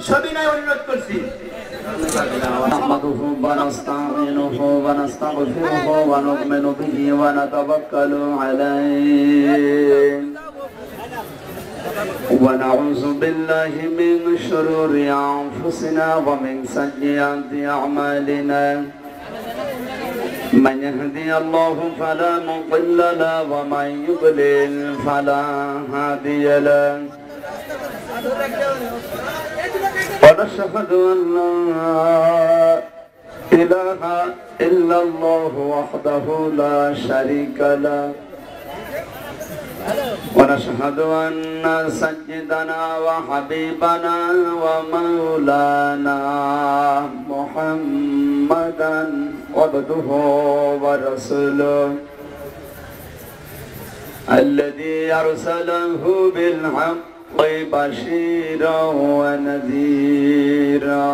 সবিনয় অনুরোধ করছি। نحمده ونستعينه ونستغفره ونؤمن به ونتوكل عليه ونعوذ بالله من شرور أنفسنا ومن سيئات أعمالنا من يهدي الله فلا مضل له ومن يضلل فلا هادي له ونشهد أن لا إله إلا الله وحده لا شريك له ونشهد أن سيدنا وحبيبنا ومولانا محمدا عبده ورسوله الذي أرسله بالحق بشيرا ونذيرا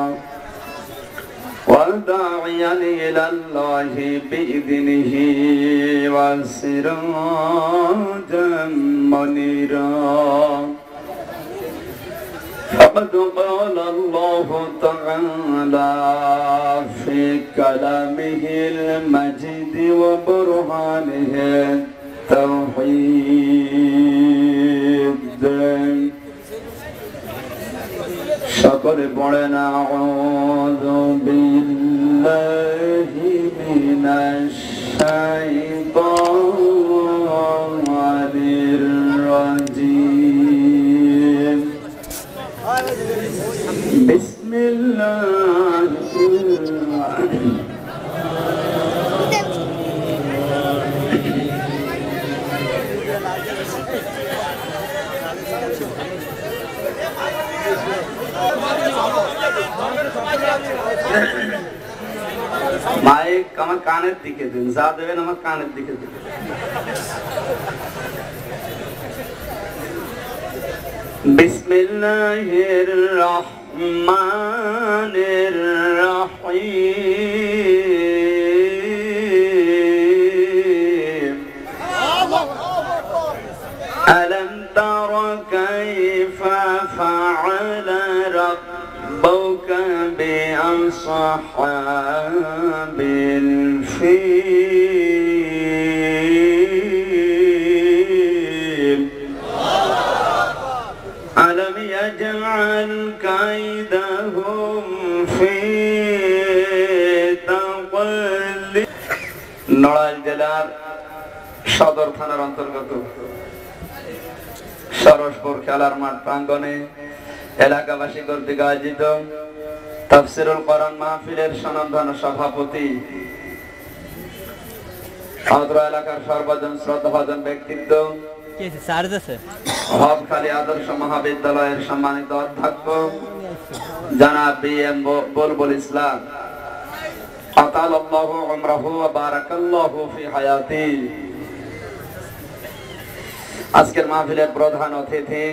وداعيا إلى الله بإذنه وسراجا منيرا فقد قال الله تعالى في كلامه المجيد وبرهانه التوحيد সকলে পড়েন আউযু বিল্লাহি মিনাশ শাইতানির রাজীম বিসমিল্লাহির রাহমানির মাইক আমার কানের দিকে দিন, যা দেবেন আমার কানের দিকে দিন। বিসমিল্লাহির রহমানির রহিম আলাম তারা কাইফা ফাআলা রাব্বুকা বিআসহাবিল ফিল আলাম ইয়াজআল কাইদাহুম ফি তাকল্লিব। নড়াইল জেলার সদর থানার অন্তর্গত সরসপুর খেলার মাঠ প্রাঙ্গণে এলাকাবাসী কর্তৃক আয়োজিত তাফসীরুল কোরআন মাহফিলের স্বনামধন্য সভাপতি অত্র এলাকার সর্বজন শ্রদ্ধাভাজন ব্যক্তিত্ব হবখালী আদর্শ মহাবিদ্যালয়ের সম্মানিত অধ্যক্ষ জনাব বি.এম. বুলবুল ইসলাম আতালাল্লাহু উমরাহু ওয়া বারাকাল্লাহু ফি হায়াতি। আজকের মাহফিলের প্রধান অতিথি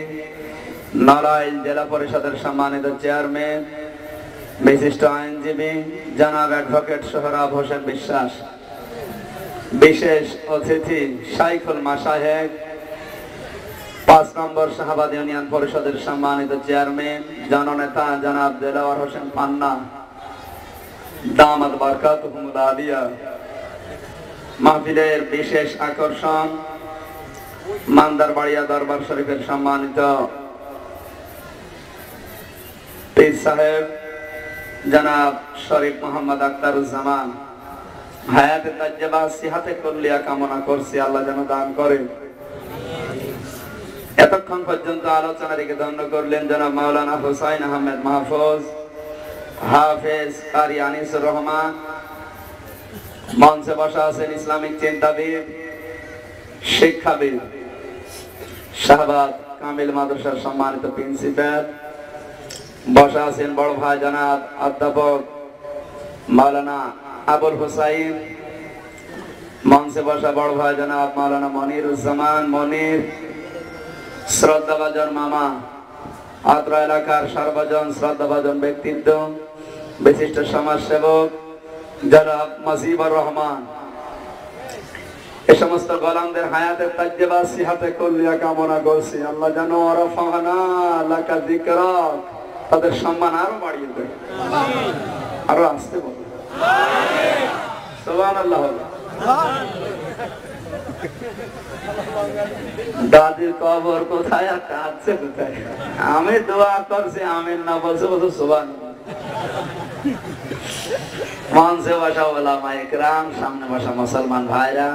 নড়াইল জেলা পরিষদের সম্মানিত চেয়ারম্যান বিশিষ্ট আইনজীবী জনাব অ্যাডভোকেট সোহরাব হোসেন বিশ্বাস, বিশেষ অতিথি শাইখুল মাশায়েখ ৫ নম্বর শাহবাদ ইউনিয়ন পরিষদের সম্মানিত চেয়ারম্যান জননেতা জনাব দেলাওয়ার হোসেন পান্না দামাত বারকাতুহুমুল আলিয়া। মাহফিলের বিশেষ আকর্ষণ মান্দারবাড়িয়া দরবার শরীফের সম্মানিত পীর সাহেব জনাব শরীফ মোহাম্মদ আখতারুজ্জামান, হায়াতে তাজ্জাবা সিহাতে কুল্লিয়া কামনা করছি আল্লাহ যেন দান করেন। এতক্ষণ পর্যন্ত আলোচনা রেখে ধন্য করলেন জনাব মাওলানা হুসাইন আহমেদ মাহফুজ, হাফেজ কারি আনিসুর রহমান। মঞ্চে বসা আছেন ইসলামিক চিন্তাবিদ, শিক্ষাবিদ, শাহবাদ কামিল মাদ্রাসার সম্মানিত প্রিন্সিপাল। বসা আছেন বড় ভাই জনাব অধ্যাপক মাওলানা আবুল হুসাইন। মঞ্চে বসা বড় ভাই জনাব মাওলানা মনিরুজ্জামান মনির। শ্রদ্ধাভাজন মামা, অত্র এলাকার সর্বজন শ্রদ্ধাভাজন ব্যক্তিত্ব, বিশিষ্ট সমাজসেবক জনাব মাজিবুর রহমান। এই সমস্ত গোলামদের হায়াতের তাজ্জাবা সিহাতে কুল্লিয়া কামনা করছি আল্লাহ যেন ওয়ারাফানা লাকা যিকরাক তাদের সম্মান আরো বাড়িয়ে দেয়, আরো আসতে বলে সুবহানাল্লাহ। দাদির কবর কোথায় আর কাঁদছে কোথায়? আমি দোয়া করছি, আমিন না বলছে বলছো সুবহানাল্লাহ। মঞ্চে বসা ওলামায়ে কেরাম, সামনে বসা মুসলমান ভাইরা,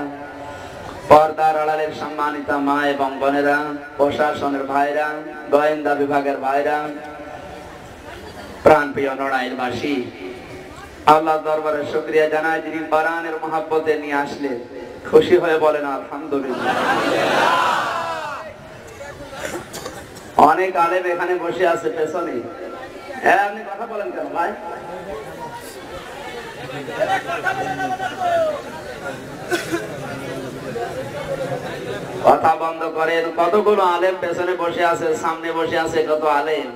পর্দার আড়ালের সম্মানিত মা এবং বোনেরা, প্রশাসনের ভাইরা, গোয়েন্দা বিভাগের ভাইরা, প্রাণপ্রিয় নড়াইলবাসী, আল্লাহ দরবারে শুকরিয়া জানাই যিনি কোরআনের মহব্বতে নিয়ে আসলে খুশি হয়ে বলেন আলহামদুলিল্লাহ। অনেক আলেম এখানে বসে আছে পেছনে, আপনি কথা বলেন কেন ভাই? কথা বন্ধ করেন। কতগুলো আলেম পেছনে বসে আছে, সামনে বসে আছে কত আলেম,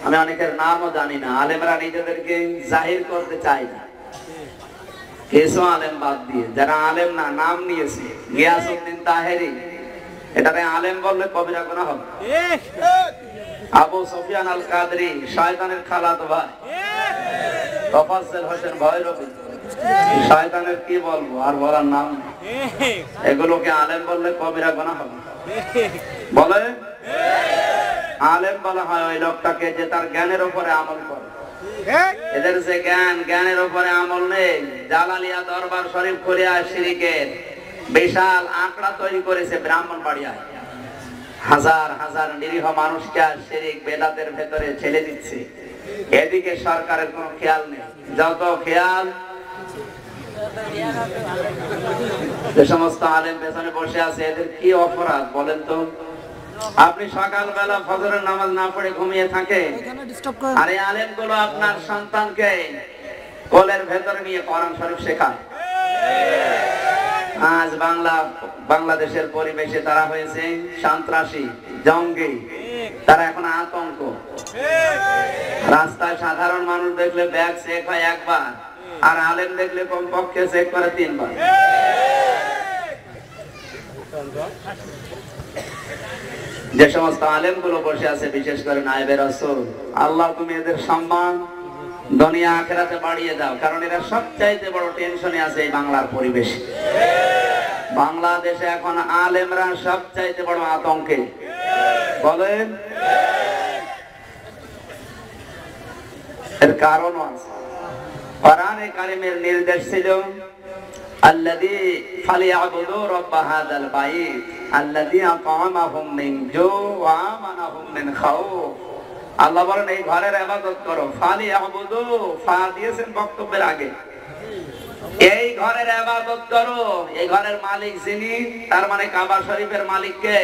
আমি অনেকের নামও জানি না। আলেমরা নিজেদেরকে জাহির করতে চায় না, কিছু আলেম বাদ দিয়ে যারা আলেম না নাম নিয়েছে, গিয়াসউদ্দিন তাহেরি, এটারে আলেম বললে কবিরা গুনাহ হবে। আবু সুফিয়ান আল কাদরি, শয়তানের খালাতো ভাই, তোফাজ্জল হোসেন ভৈরবী, শয়তানের কি বলবো আর বলার নাম, এগুলোকে আলেম বললে কবিরা গুনাহ হবে বলে। আলেম বলা হয় ওই লোকটাকে যে তার জ্ঞানের উপরে আমল করে। এদের যে জ্ঞানের উপরে আমল নেই। জালালিয়া দরবার শরীফ খুলিয়া শিরকের বিশাল আঁকড়া তৈরি করেছে ব্রাহ্মণবাড়িয়ায়, হাজার হাজার নিরীহ মানুষকে শিরক বেদাতের ভেতরে ছেড়ে দিচ্ছে। এদিকে সরকারের কোনো খেয়াল নেই, যত খেয়াল যে সমস্ত আলেম পেছনে বসে আছে, এদের কি অপরাধ বলেন তো? আপনি সকালবেলা ফজরের নামাজ না পড়ে ঘুমিয়ে থাকে, আর এই আলেমগুলো আপনার সন্তানকে কোলের ভেতরে নিয়ে কোরআন শরীফ শেখায়। আজ বাংলাদেশের পরিবেশে তারা হয়েছে সন্ত্রাসী, জঙ্গি, তারা এখন আতঙ্ক। রাস্তায় সাধারণ মানুষ দেখলে ব্যাগ চেক হয় একবার, আর আলেম দেখলে কমপক্ষে চেক করে 3 বার। যে সমস্ত আলেম গুলো বসে আছে, বিশেষ করে নায়েবে রাসূল, আল্লাহ তুমি এদের সম্মান দুনিয়া আখিরাতে বাড়িয়ে দাও, কারণ এরা সবচাইতে বড় টেনশনে আছে এই বাংলার পরিবেশে। বাংলাদেশে এখন আলেমরা সবচাইতে বড় আতঙ্কে, বলেন এর কারণ আছে। কোরআনে কারীমের নির্দেশ ছিল আল্লাযী ফালিয়াবুদু রাব্ব হাযাল বাইত আল্লাযী আত'আমাহুম মিন জু' ওয়া আমানাহুম মিন খাউফ। আল্লাহ বলেন এই ঘরের ইবাদত করো। ফালিয়াবুদু, ফা দিয়েছেন বক্তব্যের আগে, এই ঘরের ইবাদত করো। এই ঘরের মালিক যিনি, তার মানে কাবা শরীফের মালিক কে?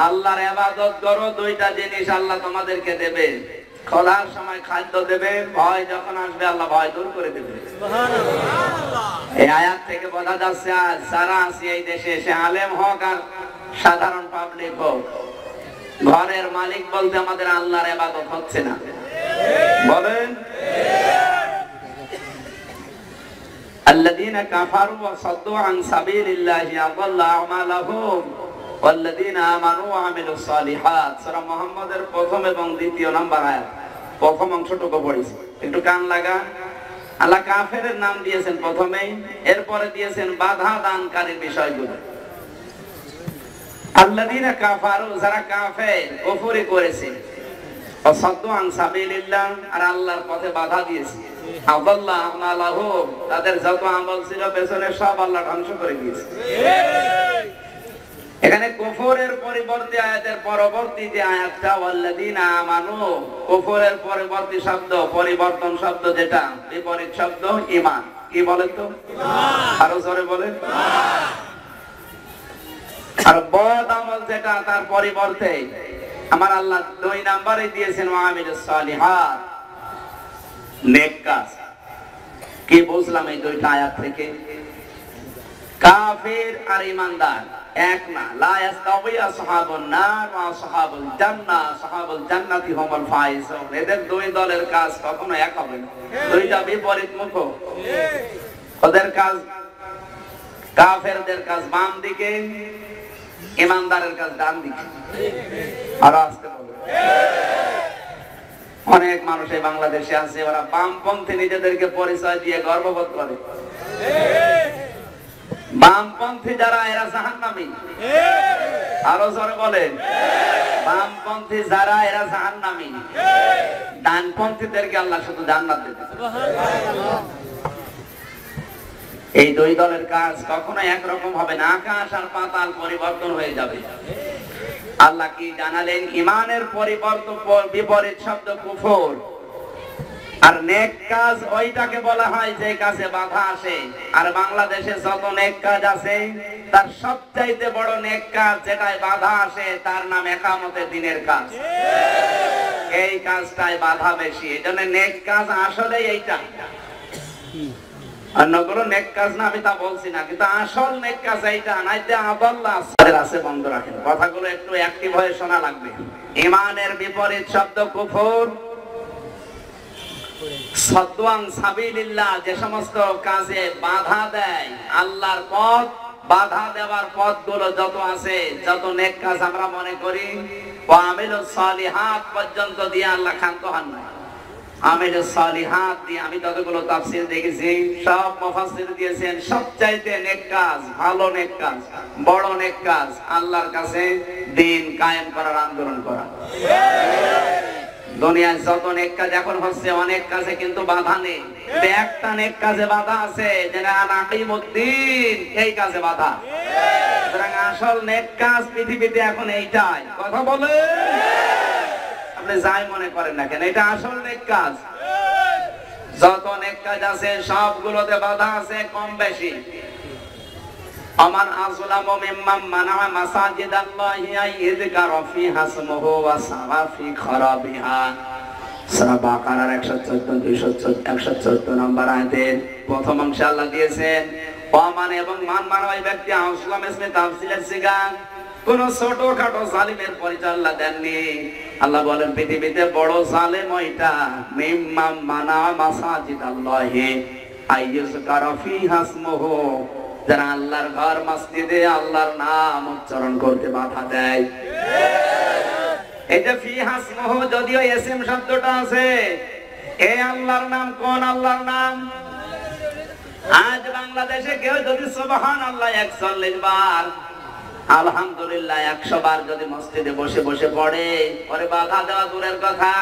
আল্লাহর ইবাদত করো। দুইটা জিনিস আল্লাহ তোমাদেরকে দেবে, খোলার সময় খাদ্য দেবে, ভয় যখন আসবে আল্লাহ ভয় দূর করে দেবে। এই আয়াত থেকে বোঝা যাচ্ছে আজ যারা আছে এই দেশে, সে আলেম হোক আর সাধারণ পাবলিক হোক, ঘরের মালিক বলতে আমাদের আল্লাহর ইবাদত হচ্ছে না, বলেন। আল্লাযীনা কাফারু ওয়া সাদ্দু আন সাবিলিল্লাহি আযাল্লা আমালাহুম ওয়াল্লাযীনা আমানু ওয়া আমিলুস সালিহাত। সূরা মুহাম্মাদের প্রথম এবং দ্বিতীয় নাম্বার আয়াত, প্রথম অংশটুকু পড়েছি, একটু কান লাগা। আল্লাহ কাফেরের নাম দিয়েছেন প্রথমেই, এরপরে দিয়েছেন বাধা দানকারীর বিষয়গুলো। আল্লাযীনা কাফারু, যারা কাফের, কুফরি করেছে, ওয়া সাদ্দু আন সাবিলিল্লাহ, আর আল্লাহর পথে বাধা দিয়েছে। আযাল্লা আমালাহুম, তাদের যত আমল ছিল পেছনে সব আল্লাহ ধ্বংস করে দিয়েছে। এখানে কুফরের পরিবর্তে আয়াতের পরবর্তী যে আয়াতটা ওয়াল্লাযীনা আমানু, কুফরের পরবর্তী শব্দ, পরিবর্তন শব্দ যেটা, বিপরীত শব্দ ঈমান। কি বলেন তো? ঈমান। আরো জোরে বলেন। আর বদ আমল যেটা, তার পরিবর্তে আমার আল্লাহ 2 নম্বরে দিয়েছেন ওয়া আমিলুস সালিহাত, নেক কাজ। কি বুঝলাম এই দুইটা আয়াত থেকে? কাফির আর ঈমানদার এক না। লা ইয়াস্তাওয়ি আসহাবুন নার ওয়া আসহাবুল জান্নাহ, আসহাবুল জান্নাতি হুমুল ফাইজুন। এদের দুই দলের কাজ কখনো এক হবে না, দুইটা বিপরীত মুখ। ওদের কাজ, কাফেরদের কাজ বাম দিকে, ঈমানদারের কাজ ডান দিকে। আর আস্তে বলো, মানুষ এই বাংলাদেশে আছে, ওরা বামপন্থী নিজেদেরকে পরিচয় দিয়ে গর্ববোধ করে। বামপন্থী যারা এরা জাহান্নামী, আরো জোরে বলেন, বামপন্থী যারা এরা জাহান্নামী। ডানপন্থীদেরকে আল্লাহ শুধু জান্নাত দেবে। এই দুই দলের কাজ কখনো একরকম হবে না, আকাশ আর পাতাল পরিবর্তন হয়ে যাবে। আল্লাহ কি জানালেন? ইমানের পরিবর্তন বিপরীত শব্দ কুফর, আর নেক কাজ ওইটাকে বলা হয় যে কাজে বাধা আসে। আর বাংলাদেশে যত নেক কাজ আছে তার সবচাইতে বড় নেক কাজ যেটায় বাধা আসে তার নাম ইকামতের দিনের কাজ। এই কাজটায় বাধা বেশি, এজন্য নেক কাজ আসলে এইটা। অন্যগুলো নেক কাজ না, আমি তা বলছি না, কিন্তু আসল নেক কাজ এইটা। নাইতে আদাল্লাহ আছে, বন্ধ রাখেন, কথাগুলো একটু অ্যাক্টিভ হয়ে শোনা লাগবে। ইমানের বিপরীত শব্দ কুফর। সাদওয়ান সাবিলিল্লাহ, যে সমস্ত কাজে বাধা দেয় আল্লাহর পথ, বাধা দেওয়ার পথগুলো যত আছে, যত নেক কাজ আমরা মনে করি, ওয়া আমিলুস সালিহাত পর্যন্ত দিয়ে আল্লাহ ক্ষান্ত হন না। আমিলুস সালিহাত দিয়ে আমি যতগুলো তাফসীর দেখেছি, সব মুফাসসির দিয়েছেন সবচাইতে নেক কাজ, ভালো নেক কাজ, বড় নেক কাজ আল্লাহর কাছে দ্বীন কায়েম করার আন্দোলন করা। দুনিয়ায় যত নেক কাজ এখন হচ্ছে, অনেক কাজে কিন্তু বাধা নেই, একটা নেক কাজে বাধা আছে, যেটা আনাকিমুদ্দিন, এই কাজে বাধা। সুতরাং আসল নেক কাজ পৃথিবীতে এখন এইটাই। কথা বলে আপনি যাই মনে করেন না কেন, এটা আসল নেক কাজ। যত নেক কাজ আছে সবগুলোতে বাধা আছে কম বেশি। আমান আযলামু মিম্মান মানাআ মাসাজিদাল্লাহি আইযকারা ফিহা ইসমুহু ওয়া সাওয়া ফি খারাবিহা। সূরা বাকারার 114 নম্বর আয়াতের প্রথম অংশে আল্লাহ দিয়েছেন ওয়ামান, এবং মান মানা ওই ব্যক্তি আসলাম ইসমে তাফসীলের সিগা, কোন ছোটখাটো জালিমের পরিচয় আল্লাহ দেননি। আল্লাহ বলেন পৃথিবীতে বড় জালেম ওইটা, মিম্মান মানাআ মাসাজিদাল্লাহি আইযকারা ফিহা ইসমুহু, যারা আল্লাহর ঘর মসজিদে আল্লাহর নাম উচ্চারণ করতে বাধা দেয়। এই যে ফিহা ইসমুহু, যদিও ইসম শব্দটা আছে, এই আল্লাহর নাম কোন আল্লাহর নাম? আজ বাংলাদেশে কেউ যদি সুবহানাল্লাহ 41 বার, আলহামদুলিল্লাহ 100 বার যদি মসজিদে বসে বসে পড়ে, পরে বাধা দেওয়া দূরের কথা,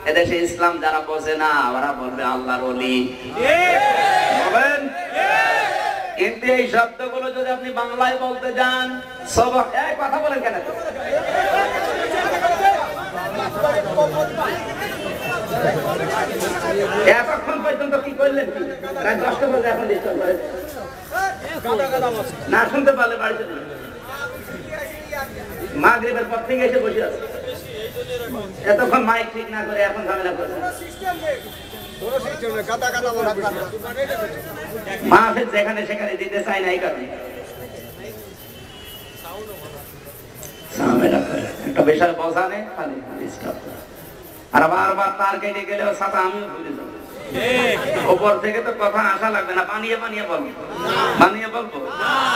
এদেশে ইসলাম যারা বোঝে না ওরা বলবে আল্লাহর ওলি। বলেন, কিন্তু এই শব্দগুলো যদি আপনি বাংলায় বলতে যান, সব এক কথা বলেন কেন? এতক্ষণ পর্যন্ত কি করলেন? রাত 10টা বাজে, এখন না শুনতে পারলে বাড়িতে মাগরিবের পর থেকে এসে বসে আছে, এতক্ষণ মাইক ঠিক না করে এখন ঝামেলা করছে। মাহফিল যেখানে সেখানে দিতে চাই না, এই কারণে একটা বিষয় বোঝানে খালি আর বারবার তার কেটে গেলেও সাথে আমিও ভুলে যাবো। উপর থেকে তো কথা আসা লাগবে না, বানিয়ে বানিয়ে বলবো, বানিয়ে বলবো,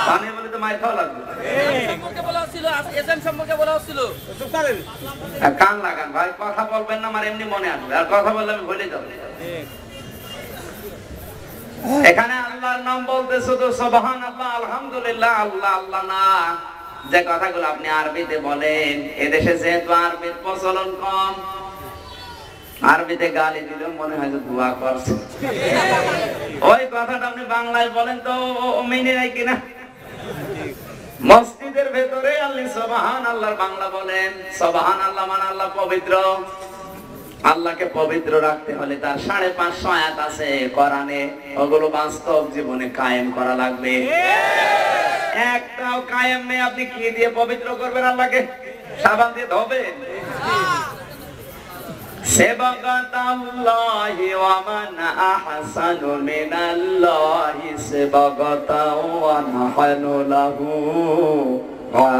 বানিয়ে বলে তো মাইর খাওয়া লাগবে। কান লাগান ভাই, কথা বলবেন না, আমার এমনি মনে আসবে, আর কথা বললে আমি ভুলে যাবো। এখানে আল্লাহর নাম বলতে শুধু সুবহানাল্লাহ, আলহামদুলিল্লাহ, আল্লাহ আল্লাহ না, যে কথাগুলো আপনি আরবিতে বলেন, এদেশে যেহেতু আরবির প্রচলন কম, আরবিতে গালি দিলেও মনে হয় যে দোয়া করছে। ওই কথাটা আপনি বাংলায় বলেন তো ও মেনে নেয় কিনা? মসজিদের ভেতরে আল্লাহ সুবহানাল্লাহর বাংলা বলেন, সুবহানাল্লাহ মানে আল্লাহ পবিত্র। আল্লাহকে পবিত্র রাখতে হলে তার 550 আয়াত আছে কোরআনে, ওগুলো বাস্তব জীবনে কায়েম করা লাগবে। একটাও কায়েম নেই, আপনি কি দিয়ে পবিত্র করবেন আল্লাহকে? সাবান দিয়ে ধোবেন? সেবগতাল্লাহি ওয়া মান আহসানু মিনাল্লাহি সেবগতাও ওয়া নাহনু লাহু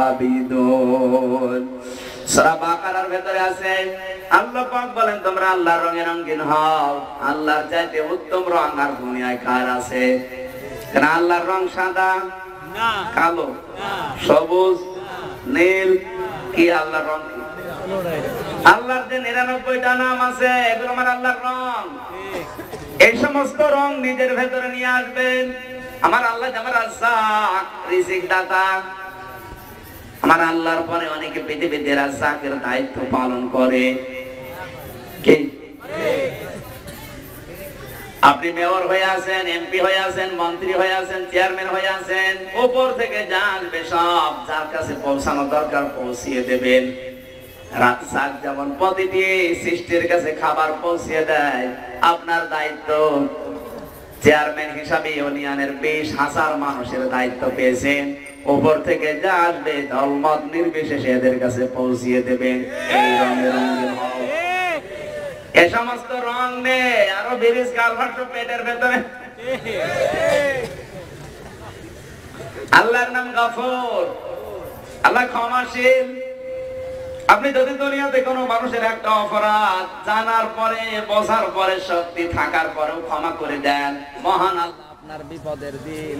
আবিদুন। সূরা বাকারার ভিতরে আছে, আল্লাহ পাক বলেন তোমরা আল্লাহর রঙে রঙিন হও, আল্লাহর চাইতে উত্তম রং আর দুনিয়ায় কার আছে? কেন আল্লাহর রং সাদা না, কালো, সবুজ, নীল, কি আল্লাহর রং? আল্লাহর যে 99টা নাম আছে এগুলো আমার আল্লাহর রং। এই সমস্ত রং নিজের ভেতরে নিয়ে আসবেন। আমার আল্লাহ যে আমার রাজ্জাক, রিজিক দাতা। আমার আল্লাহর পরে অনেকে পৃথিবীতে রাজ্জাকের দায়িত্ব পালন করে। কি আপনি মেয়র হয়ে আছেন, এমপি হয়ে আছেন, মন্ত্রী হয়ে আছেন, চেয়ারম্যান হয়ে আছেন, উপর থেকে যা আসবে সব যার কাছে পৌঁছানো দরকার পৌঁছিয়ে দেবেন। রাজ্জাক যেমন প্রতিটি সৃষ্টির কাছে খাবার পৌঁছিয়ে দেয়, আপনার দায়িত্ব চেয়ারম্যান হিসাবে ইউনিয়নের 20,000 মানুষের দায়িত্ব পেয়েছেন। উপর থেকে যা আসবে দলমত নির্বিশেষে এদের কাছে পৌঁছিয়ে দেবেন। এই রঙে রঙিন হও। এ সমস্ত রং নেই আরো বিরিজ কালভার্ট পেটের ভেতরে। আল্লাহর নাম গফুর, আল্লাহ ক্ষমাশীল। আপনি যদি দুনিয়াতে কোনো মানুষের একটা অপরাধ জানার পরে, বোঝার পরে, শক্তি থাকার পরেও ক্ষমা করে দেন, মহান আল্লাহ আপনার বিপদের দিন।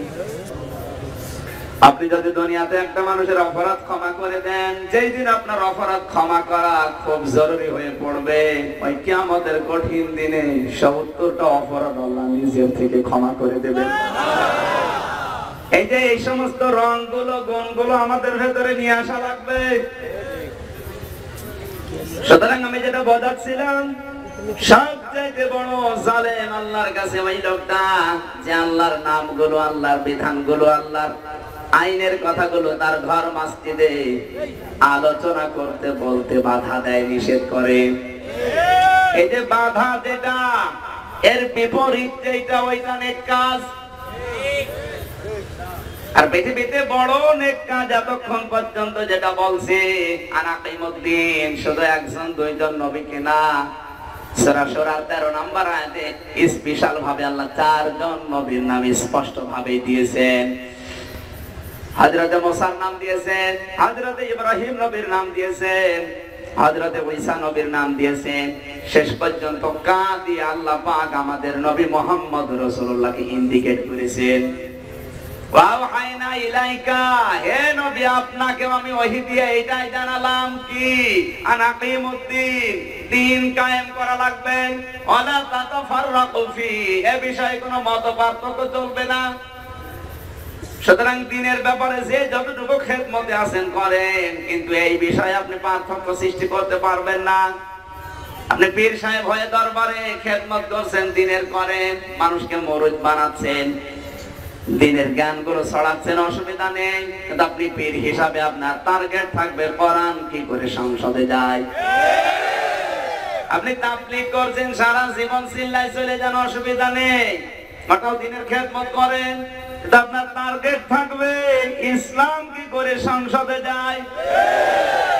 আপনি যদি দুনিয়াতে একটা মানুষের অপরাধ ক্ষমা করে দেন, যেই দিন আপনার অপরাধ ক্ষমা করা খুব জরুরি হয়ে পড়বে, ওই কিয়ামতের কঠিন দিনে 70টা অপরাধ আল্লাহ নিজের থেকে ক্ষমা করে দেবেন। এই যে এই সমস্ত রংগুলো, গুণগুলো আমাদের ভেতরে নিয়ে আসা লাগবে। সুতরাং আমি যেটা বোঝাচ্ছিলাম, সবচেয়ে বড় জালেম আল্লাহর কাছে ওই লোকটা যে আল্লাহর নামগুলো, আল্লাহর বিধানগুলো, আল্লাহর আইনের কথাগুলো তার ঘর মসজিদে আলোচনা করতে বলতে বাধা দেয়, নিষেধ করে। এই যে বাধা যেটা, এর বিপরীত যেটা, ওইটা নেক কাজ। আর পৃথিবীতে বড় নেক কাজ এতক্ষণ পর্যন্ত যেটা বলছে আনাকিমুদ্দিন, শুধু একজন দুইজন নবীকে না, সূরা সূরা 13 নম্বর আয়াতে স্পেশাল ভাবে আল্লাহ 4 জন নবীর নাম স্পষ্ট ভাবে দিয়েছেন। হযরতে মুসার নাম দিয়েছেন, হযরতে ইব্রাহিম নবীর নাম দিয়েছেন, হযরতে ঈসা নবীর নাম দিয়েছেন। শেষ পর্যন্ত কা দিয়ে আল্লাহ পাক আমাদের নবী মুহাম্মদ রাসূলুল্লাহকে ইন্ডিকেট করেছেন। ওয়াহাইনা ইলাইকা, হে নবী আপনাকে আমি ওহী দিয়ে এটাই জানালাম কি আনাকিমুদ্দিন, দ্বীন কায়েম করা লাগবে। ওয়ালা তাতাফাররাকু ফি, এই বিষয়ে কোনো মতপার্থক্য চলবে না। সুতরাং দ্বীনের ব্যাপারে যে যতটুকু খেদমতে আছেন করেন, কিন্তু এই বিষয়ে আপনি পার্থক্য সৃষ্টি করতে পারবেন না। আপনি পীর সাহেব হয়ে দরবারে খেদমত করছেন, দ্বীনের করেন, মানুষকে মুরিদ বানাচ্ছেন, দ্বীনের জ্ঞানগুলো ছড়াচ্ছেন, অসুবিধা নেই। কিন্তু আপনি পীর হিসাবে আপনার টার্গেট থাকবে কোরআন কি করে সংসদে যায়। আপনি তাবলীগ করছেন, সারা জীবন চিল্লায় চলে যান, অসুবিধা নেই, ওটাও দ্বীনের খেদমত করেন। কিন্তু আপনার টার্গেট থাকবে ইসলাম কি করে সংসদে যায়।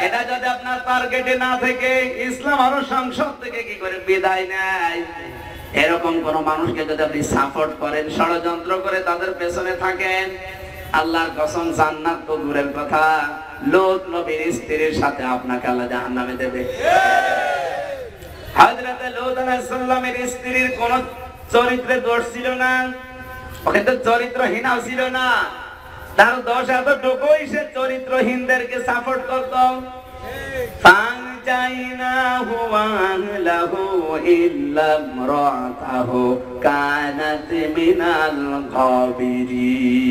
এটা যদি আপনার টার্গেটে না থেকে ইসলাম আরো সংসদ থেকে কি করে বিদায় নেয়, এরকম কোন মানুষকে যদি আপনি সাপোর্ট করেন, ষড়যন্ত্র করে তাদের পেছনে থাকেন, আল্লাহর কসম জান্নাত তো দূরের কথা, লূত নবীর স্ত্রীর সাথে আপনাকে আল্লাহ জাহান্নামে দেবে। হযরতে লূত আলাইহিস সালামের স্ত্রীর কোন চরিত্রে দোষ ছিল না, ওকে তো চরিত্রহীনাও ছিল না, তার দোষ এতটুকুই সে চরিত্রহীনদেরকে সাপোর্ট করত। فَأَنْجَيْنَاهُ وَأَهْلَهُ إِلَّا امْرَأَتَهُ كَانَتْ مِنَ الْغَابِرِينَ।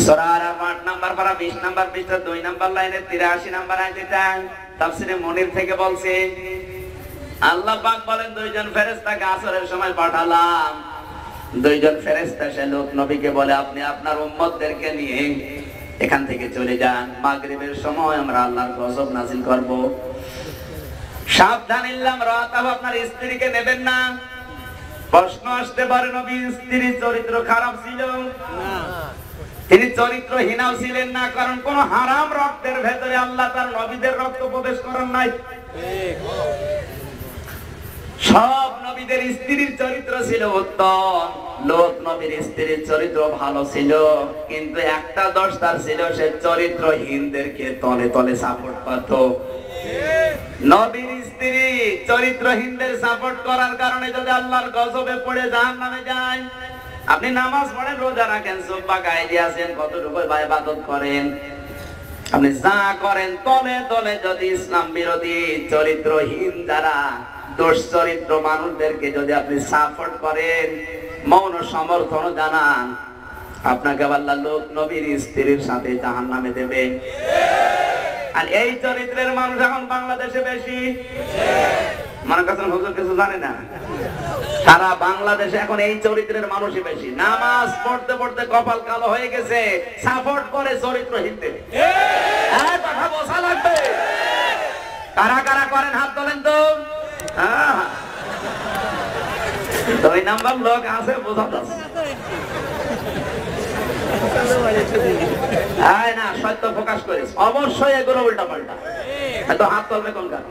সূরা আরাফাত নাম্বার 20 নম্বর পৃষ্ঠা 2 নম্বর লাইনে 83 নম্বর আয়াতটা তাফসীরে মুনির থেকে বলছে, আল্লাহ পাক বলেন দুইজন ফেরেশতাকে আসরের সময় পাঠালাম। দুইজন ফেরেশতা সে লূত নবীকে বলে, আপনি আপনার উম্মতদেরকে নিয়ে এখান থেকে চলে যান, মাগরিবের সময় আমরা আল্লাহর গজব নাযিল করব। সাবধান, ইল্লাম রাতাহ, আপনার স্ত্রীকে নেবেন না। প্রশ্ন আসতে পারে, নবীর স্ত্রীর চরিত্র খারাপ ছিল না, তিনি চরিত্রহীনাও ছিলেন না, কারণ কোন হারাম রক্তের ভেতরে আল্লাহ তার নবীদের রক্ত প্রবেশ করেন নাই। সব নবীদের স্ত্রীর চরিত্র ছিল উত্তম, লূত নবীর স্ত্রীর চরিত্র ভালো ছিল, কিন্তু একটা দোষ তার ছিল, সে চরিত্রহীনদেরকে তলে তলে সাপোর্ট করত। নবীর স্ত্রী চরিত্রহীনদের সাপোর্ট করার কারণে যদি আল্লাহর গজবে পড়ে জাহান্নামে যায়। আপনি নামাজ পড়েন, রোজা রাখেন, সুবহা গায়ে আছেন, কতটুকু ইবাদত করেন, আপনি যা করেন তলে তলে যদি ইসলাম বিরোধী চরিত্রহীন যারা দুশ্চরিত্র মানুষদেরকে যদি আপনি সাপোর্ট করেন, মৌন সমর্থন জানান, আপনাকে আল্লাহ লোক নবীর স্ত্রীর সাথে জাহান্নামে দেবে। আর এই চরিত্রের মানুষ এখন বাংলাদেশে বেশি। মনে করছেন হুজুর কিছু জানে না? সারা বাংলাদেশে এখন এই চরিত্রের মানুষই বেশি। নামাজ পড়তে পড়তে কপাল কালো হয়ে গেছে, সাপোর্ট করে চরিত্রহীনদের। কথা বোঝা লাগবে। কারা কারা করেন হাত তোলেন তো। 2 নাম্বার লোক আছে, বোঝা যাচ্ছে না, সত্য প্রকাশ করিস অবশ্যই এগুলো উল্টা পাল্টা। এত হাত তোলবে কোন কারণ?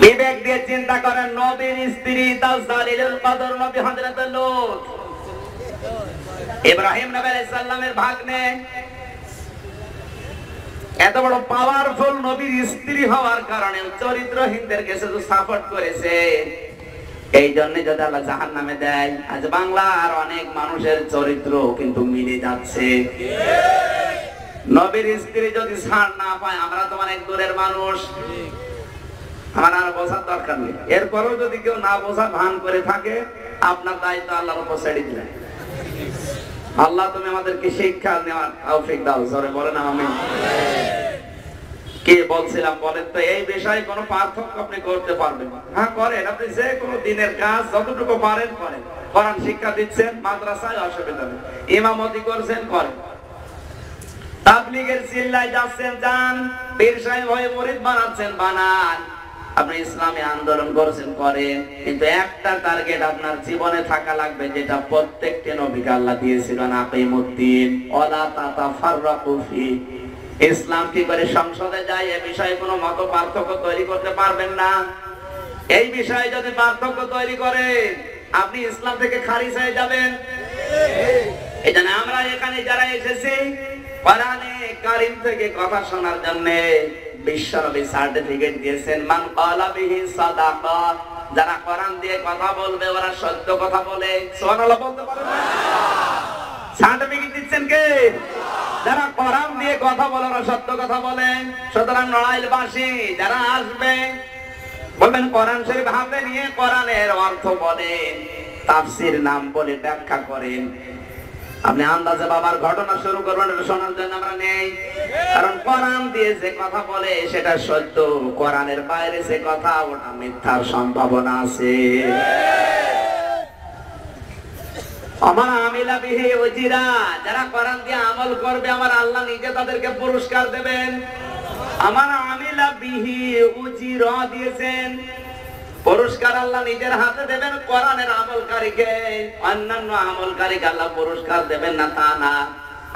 বিবেক দিয়ে চিন্তা করেন। নবীর স্ত্রী তাজদালিলুল কদর নবী হযরত লূত, ইব্রাহিম নবী আলাইহিস সালামের ভাগ্নে, এত বড় পাওয়ারফুল নবীর স্ত্রী হওয়ার কারণে চরিত্রহীনদের কাছে তো সাপোর্ট করেছে। এই জন্য যদি আল্লাহ জাহান্নামে দেয়, আজ বাংলার অনেক মানুষের চরিত্র কিন্তু মিলে যাচ্ছে। নবীর স্ত্রী যদি ছাড় না পায়, আমরা তো অনেক দূরের মানুষ, আমার আর বোঝার দরকার নেই। এরপরেও যদি কেউ না বোঝার ভান করে থাকে, আপনার দায়িত্ব আল্লাহর উপর ছেড়ে দিলেন। আল্লাহ তুমি আমাদেরকে শিক্ষা নেওয়ার তৌফিক দাও। জোরে বলেন আমিন। কে বলছিলাম বলেন তো, এই বিষয়ে কোনো পার্থক্য আপনি করতে পারবেন না? হ্যাঁ করেন, আপনি যে কোনো দিনের কাজ যতটুকু পারেন করেন। কোরআন শিক্ষা দিচ্ছেন মাদ্রাসায়, অসুবিধা নেই। ইমামতি করছেন করেন, তাবলীগের চিল্লায় যাচ্ছেন যান, পীর সাহেব হয়ে মুরিদ বানাচ্ছেন বানান, আপনি ইসলামী আন্দোলন করছেন করেন। কিন্তু একটা টার্গেট আপনার জীবনে থাকা লাগবে, যেটা প্রত্যেকটি নবীকে আল্লাহ দিয়েছিলেন, আকিমুদ্দিন ওয়ালা তাতাফাররাকু ফি। ইসলাম কি করে সংসদে যায় এ বিষয়ে কোনো মত পার্থক্য তৈরি করতে পারবেন না। এই বিষয়ে যদি পার্থক্য তৈরি করে, আপনি ইসলাম থেকে খারিজ হয়ে যাবেন। এজন্য আমরা এখানে যারা এসেছি কোরআনে কারীম থেকে কথা শোনার জন্য, বিশ্বনবী সার্টিফিকেট দিয়েছেন, মান ক্বালা বিহি সাদাকা। যারা কোরআন দিয়ে কথা বলবে ওরা সত্য কথা বলে। সুবহানাল্লাহ বলতে পারেন না? সার্টিফিকেট দিচ্ছেন কে? যারা কোরআন দিয়ে কথা বলে ওরা সত্য কথা বলে। সুতরাং নড়াইলবাসী যারা আসবে, বলবেন কোরআন শরীফ হাতে নিয়ে কোরআনের অর্থ বলেন, তাফসীর নাম বলে ব্যাখ্যা করেন। আপনি আন্দাজে বাবার ঘটনা শুরু করবেন, শোনার জন্য আমরা নেই। কারণ কোরআন দিয়ে যে কথা বলে সেটা সত্য, কোরআনের বাইরে যে কথা ওটা মিথ্যার সম্ভাবনা আছে। আমার আমিলা বিহি উজিরা, যারা কোরআন দিয়ে আমল করবে আমার আল্লাহ নিজে তাদেরকে পুরস্কার দেবেন। আমার আমিলা বিহি উজিরা দিয়েছেন, পুরস্কার আল্লাহ নিজের হাতে দেবেন কোরআনের আমলকারীকে। অন্যান্য আমলকারীকে আল্লাহ পুরস্কার দেবেন না তা না।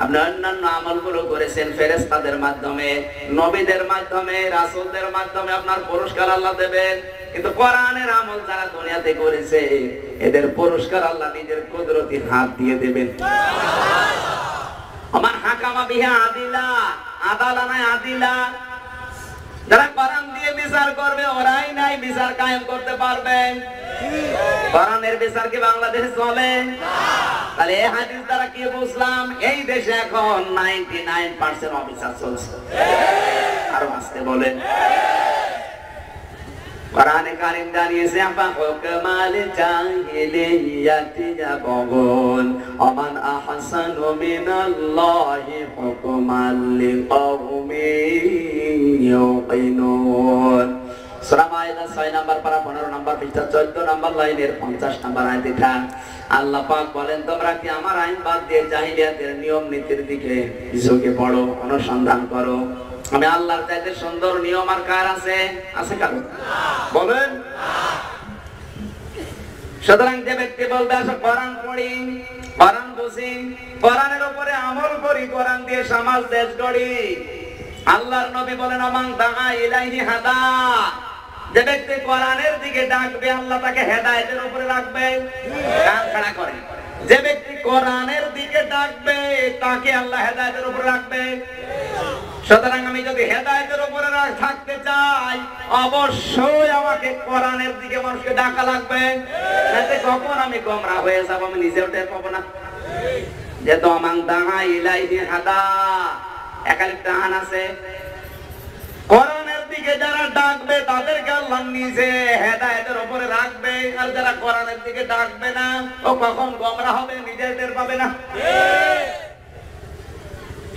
আপনি অন্যান্য আমলগুলো করেছেন ফেরেশতাদের মাধ্যমে, নবীদের মাধ্যমে, রাসূলদের মাধ্যমে, আপনার পুরস্কার আল্লাহ দেবেন। কিন্তু কোরআনের আমল যারা দুনিয়াতে করেছে এদের পুরস্কার আল্লাহ নিজের কুদরতি হাত দিয়ে দেবেন। আমার হাকামা বিহা আদিলা, আদালানায় আদিলা, যারা কোরআন দিয়ে বিচার করবে ওরাই নাই বিচার কায়েম করতে পারবেন। কোরআনের বিচার কি বাংলাদেশে চলে? তাহলে এই হাদিস দ্বারা কি বুঝলাম? এই দেশে এখন 99% অবিচার চলছে। আরো আসতে বলেন। কোরআনে কারীম জানিয়েছে, আফা হুকমাল জাহিলিয়াতি ইয়াবগুন ওমান আহসানু মিনাল্লাহি হুকমান লিকাউমিন ইউকিনুন। সূরা মাইদা 6 নাম্বার পারা 15 নাম্বার পৃষ্ঠা 14 নাম্বার লাইনের 50 নাম্বার আয়াত। এটা আল্লাহ পাক বলেন, তোমরা কি আমার আইন বাদ দিয়ে জাহিলিয়াতের নিয়ম নীতির দিকে ঝুঁকে পড়ো, অনুসন্ধান করো? আমি আল্লাহর চাইতে সুন্দর নিয়ম আর কার আছে? আছে কারো? বলেন। সুতরাং যে ব্যক্তি বলবে আসো কোরআন পড়ি, কোরআন বুঝি, কোরআনের উপরে আমল করি, কোরআন দিয়ে সমাজ দেশ গড়ি, আল্লাহর নবী বলেন আমান দাআ ইলাইহি হাদা। যে ব্যক্তি কোরআনের দিকে ডাকবে আল্লাহ তাকে হেদায়েতের উপরে রাখবে। কান খাড়া করে। যে ব্যক্তি কোরআনের দিকে ডাকবে তাকে আল্লাহ হেদায়েতের উপরে রাখবে। সুতরাং আমি যদি হেদায়েতের উপরে থাকতে চাই অবশ্যই আমাকে কোরআনের দিকে মানুষকে ডাকা লাগবে, নাতে কখন আমি গোমরা হয়ে যাব আমি নিজেও টের পাবো না। যে তো মান দাআ ইলাইহি হাদা, একালিফটা আন আছে। কোরআনের দিকে যারা ডাকবে তাদেরকে আল্লাহ নিজে হেদায়েতের উপরে রাখবে, আর যারা কোরআনের দিকে ডাকবে না ও কখন গোমরা হবে নিজে টের পাবে না।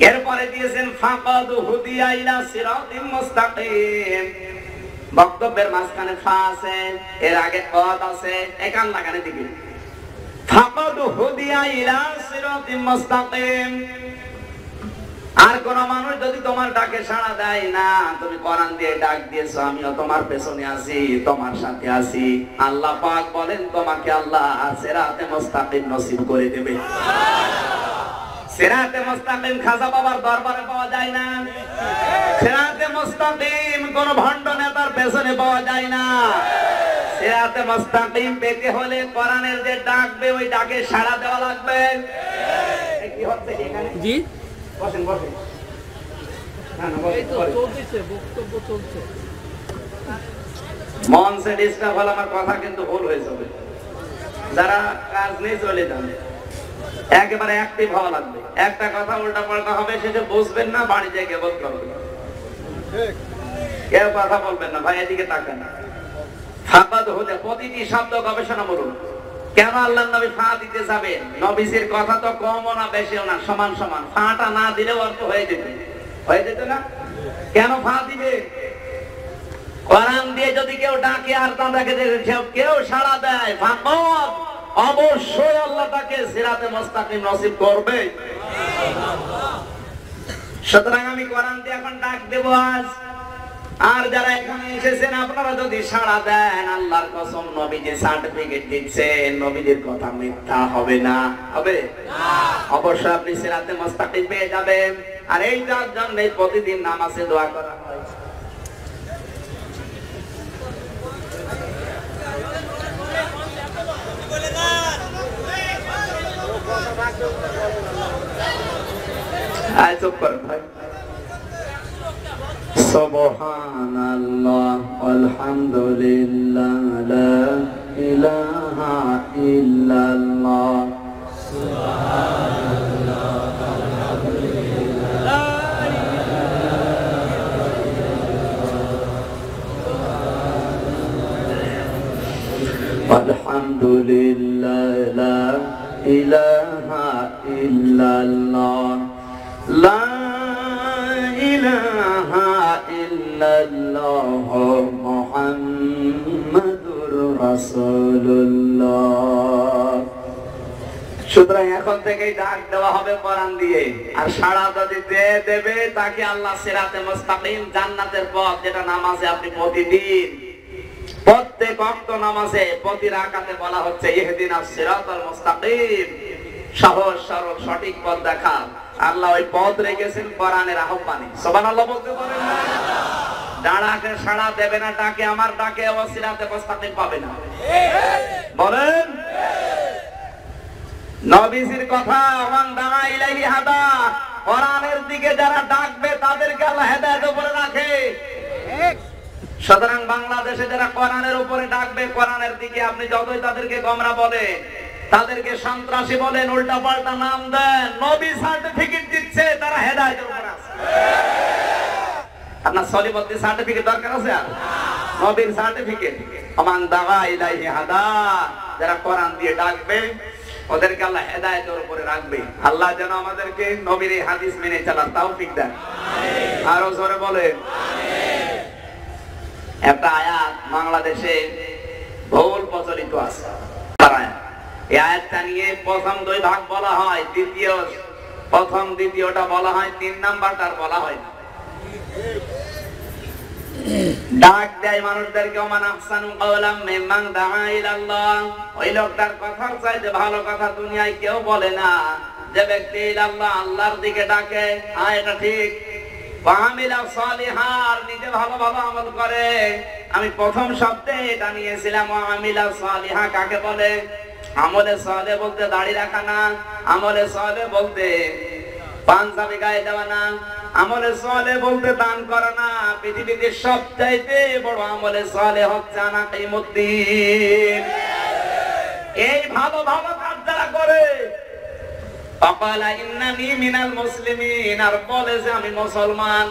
এরপরে দিয়েছেন ফাকাদ হুদিয়া ইলা সিরাতিম মুস্তাকিম। বক্তব্যের মাঝখানে ফা আছে, এর আগে কদ আছে, একান লাগানে দিকে ফাকাদ হুদিয়া ইলা সিরাতিম মুস্তাকিম। আর কোন মানুষ যদি তোমার ডাকে সাড়া দেয় না, তুমি কোরআন দিয়ে ডাক দিয়েছো, আমিও তোমার পেছনে আছি, তোমার সাথে আছি, আল্লাহ পাক বলেন তোমাকে আল্লাহ সিরাতে মুস্তাকিম নসিব করে দেবে। সিরাতে মুস্তাকিম খাজা বাবার দরবারে পাওয়া যায় না, সিরাতে মুস্তাকিম কোন ভণ্ড নেতার পেছনে পাওয়া যায় না। সিরাতে মুস্তাকিম পেতে হলে কোরআনের যে ডাকবে ওই ডাকে সাড়া দেওয়া লাগবে। কি হচ্ছে এখানে? জি বসেন বসেন। মঞ্চে ডিস্টার্ব হলে আমার কথা কিন্তু ভুল হয়ে যাবে। যারা কাজ নেই চলে যান, একেবারে অ্যাক্টিভ হওয়া লাগবে। একটা কথা উল্টা পাল্টা হবে, সেটা বুঝবেন না, বাড়ি যেয়ে গেবত করবেন। কেউ কথা বলবেন না, ভাই এদিকে তাকান। ফাকাদ হতে প্রতিটি শব্দ গবেষণা করুন। কেন আল্লাহর নবী ফা দিতে যাবেন? নবীজির কথা তো কমও না বেশিও না, সমান সমান। ফাটা না দিলেও অর্থ হয়ে যেত না। কেন ফা দিবে? কোরআন দিয়ে যদি কেউ ডাকে আর তাদেরকে কেউ সাড়া দেয়, ফাকাদ অবশ্যই আল্লাহ তাকে সিরাতে মুস্তাকিম নসিব করবে। সুতরাং আমি কোরআন দিয়ে এখন ডাক দেব আজ। আর যারা এখানে এসেছেন আপনারা যদি সাড়া দেন, আল্লাহর কসম নবীজি সার্টিফিকেট দিচ্ছেন, নবীজির কথা মিথ্যা হবে না। হবে না? অবশ্যই আপনি সিরাতে মুস্তাকিম পেয়ে যাবেন। আর এইটার জন্য প্রতিদিন নামাজে দোয়া করা হয়। চুপ করেন ভাই। সুবহানাল্লাহ আলহামদুলিল্লাহ লা ইলাহা ইল্লাল্লাহ সুবহানাল্লাহ আলহামদুলিল্লাহ লা ইলাহা ইল্লাল্লাহ লা ইলাহা ইল্লাল্লাহ মুহাম্মাদুর রাসূলুল্লাহ। সুতরাং এখন থেকেই ডাক দেওয়া হবে কোরআন দিয়ে। আর সাড়া যদি দেবে তাকে আল্লাহ সিরাতে মুস্তাকিম, জান্নাতের পথ, যেটা নামাজে আপনি প্রতিদিন প্রত্যেক ওয়াক্ত নামাজে প্রতি রাকাতে বলা হচ্ছে ইহদিনাস সিরাতাল মুস্তাকিম, সহজ সরল সঠিক পথ দেখা। আল্লাহ ওই পথ রেখেছেন কোরআনের আহ্বানে। সুবহানাল্লাহ বলতে পারেন না? ডাকে সাড়া দেবে না, ডাকে আমার ডাকে ও সিরাতে মুস্তাকিম পাবে না। বলেন নবীজির কথা, মান দাআ ইলাইহি হাদা, কোরআনের দিকে যারা ডাকবে তাদেরকে আল্লাহ হেদায়েতের উপরে রাখে। সুতরাং বাংলাদেশে যারা কোরআনের উপরে ডাকবে, কোরআনের দিকে আপনি যতই তাদেরকে গোমরা বলেন, তাদেরকে সন্ত্রাসী বলেন, উল্টা পাল্টা নাম দেন, নবী সার্টিফিকেট দিচ্ছে, তারা হেদায়েতের উপরে আছে। আপনার সলিমতি সার্টিফিকেট দরকার আছে? আর নবীর সার্টিফিকেট, মান দাআ ইলাইহি হাদা, যারা কোরআন দিয়ে ডাকবে ওদেরকে আল্লাহ হেদায়েতের উপরে রাখবে। আল্লাহ যেন আমাদেরকে নবীর এই হাদিস মেনে চলার তৌফিক দেন। আমিন। আরো জোরে বলেন আমিন। একটা আয়াত বাংলাদেশে বহুল প্রচলিত আছে। এই আয়াতটা নিয়ে প্রথম দুই ভাগ বলা হয়, প্রথম দ্বিতীয়টা বলা হয়, 3 নাম্বারটার বলা হয় না। ডাক দেয় মানুষদেরকে, ওমান আহসানু কাওলাম মিম্মান দাআ ইলাল্লাহ, ওই লোকটার কথার চাইতে ভালো কথা দুনিয়ায় কেউ বলে না, যে ব্যক্তি ইলাল্লাহ আল্লাহর দিকে ডাকে। এটা ঠিক। ওয়ামিলা সালিহার, নিজে ভালো ভালো আমল করে। আমি প্রথম শব্দে এটা নিয়েছিলাম, ওয়ামিলা সালিহা কাকে বলে? আমলে সালেহ বলতে দাড়ি রাখা না, আমলে সালেহ বলতে পাঞ্জাবি গায়ে দেওয়া না, আমলে সালেহ বলতে দান করা না। পৃথিবীতে সবচাইতে বড় আমলে সালেহ হচ্ছে আনাকিমুদ্দিন। এই ভালো ভালো কাজ যারা করে ফাকালা ইন্নানি মিনাল মুসলিমিন, আর বলে যে আমি মুসলমান।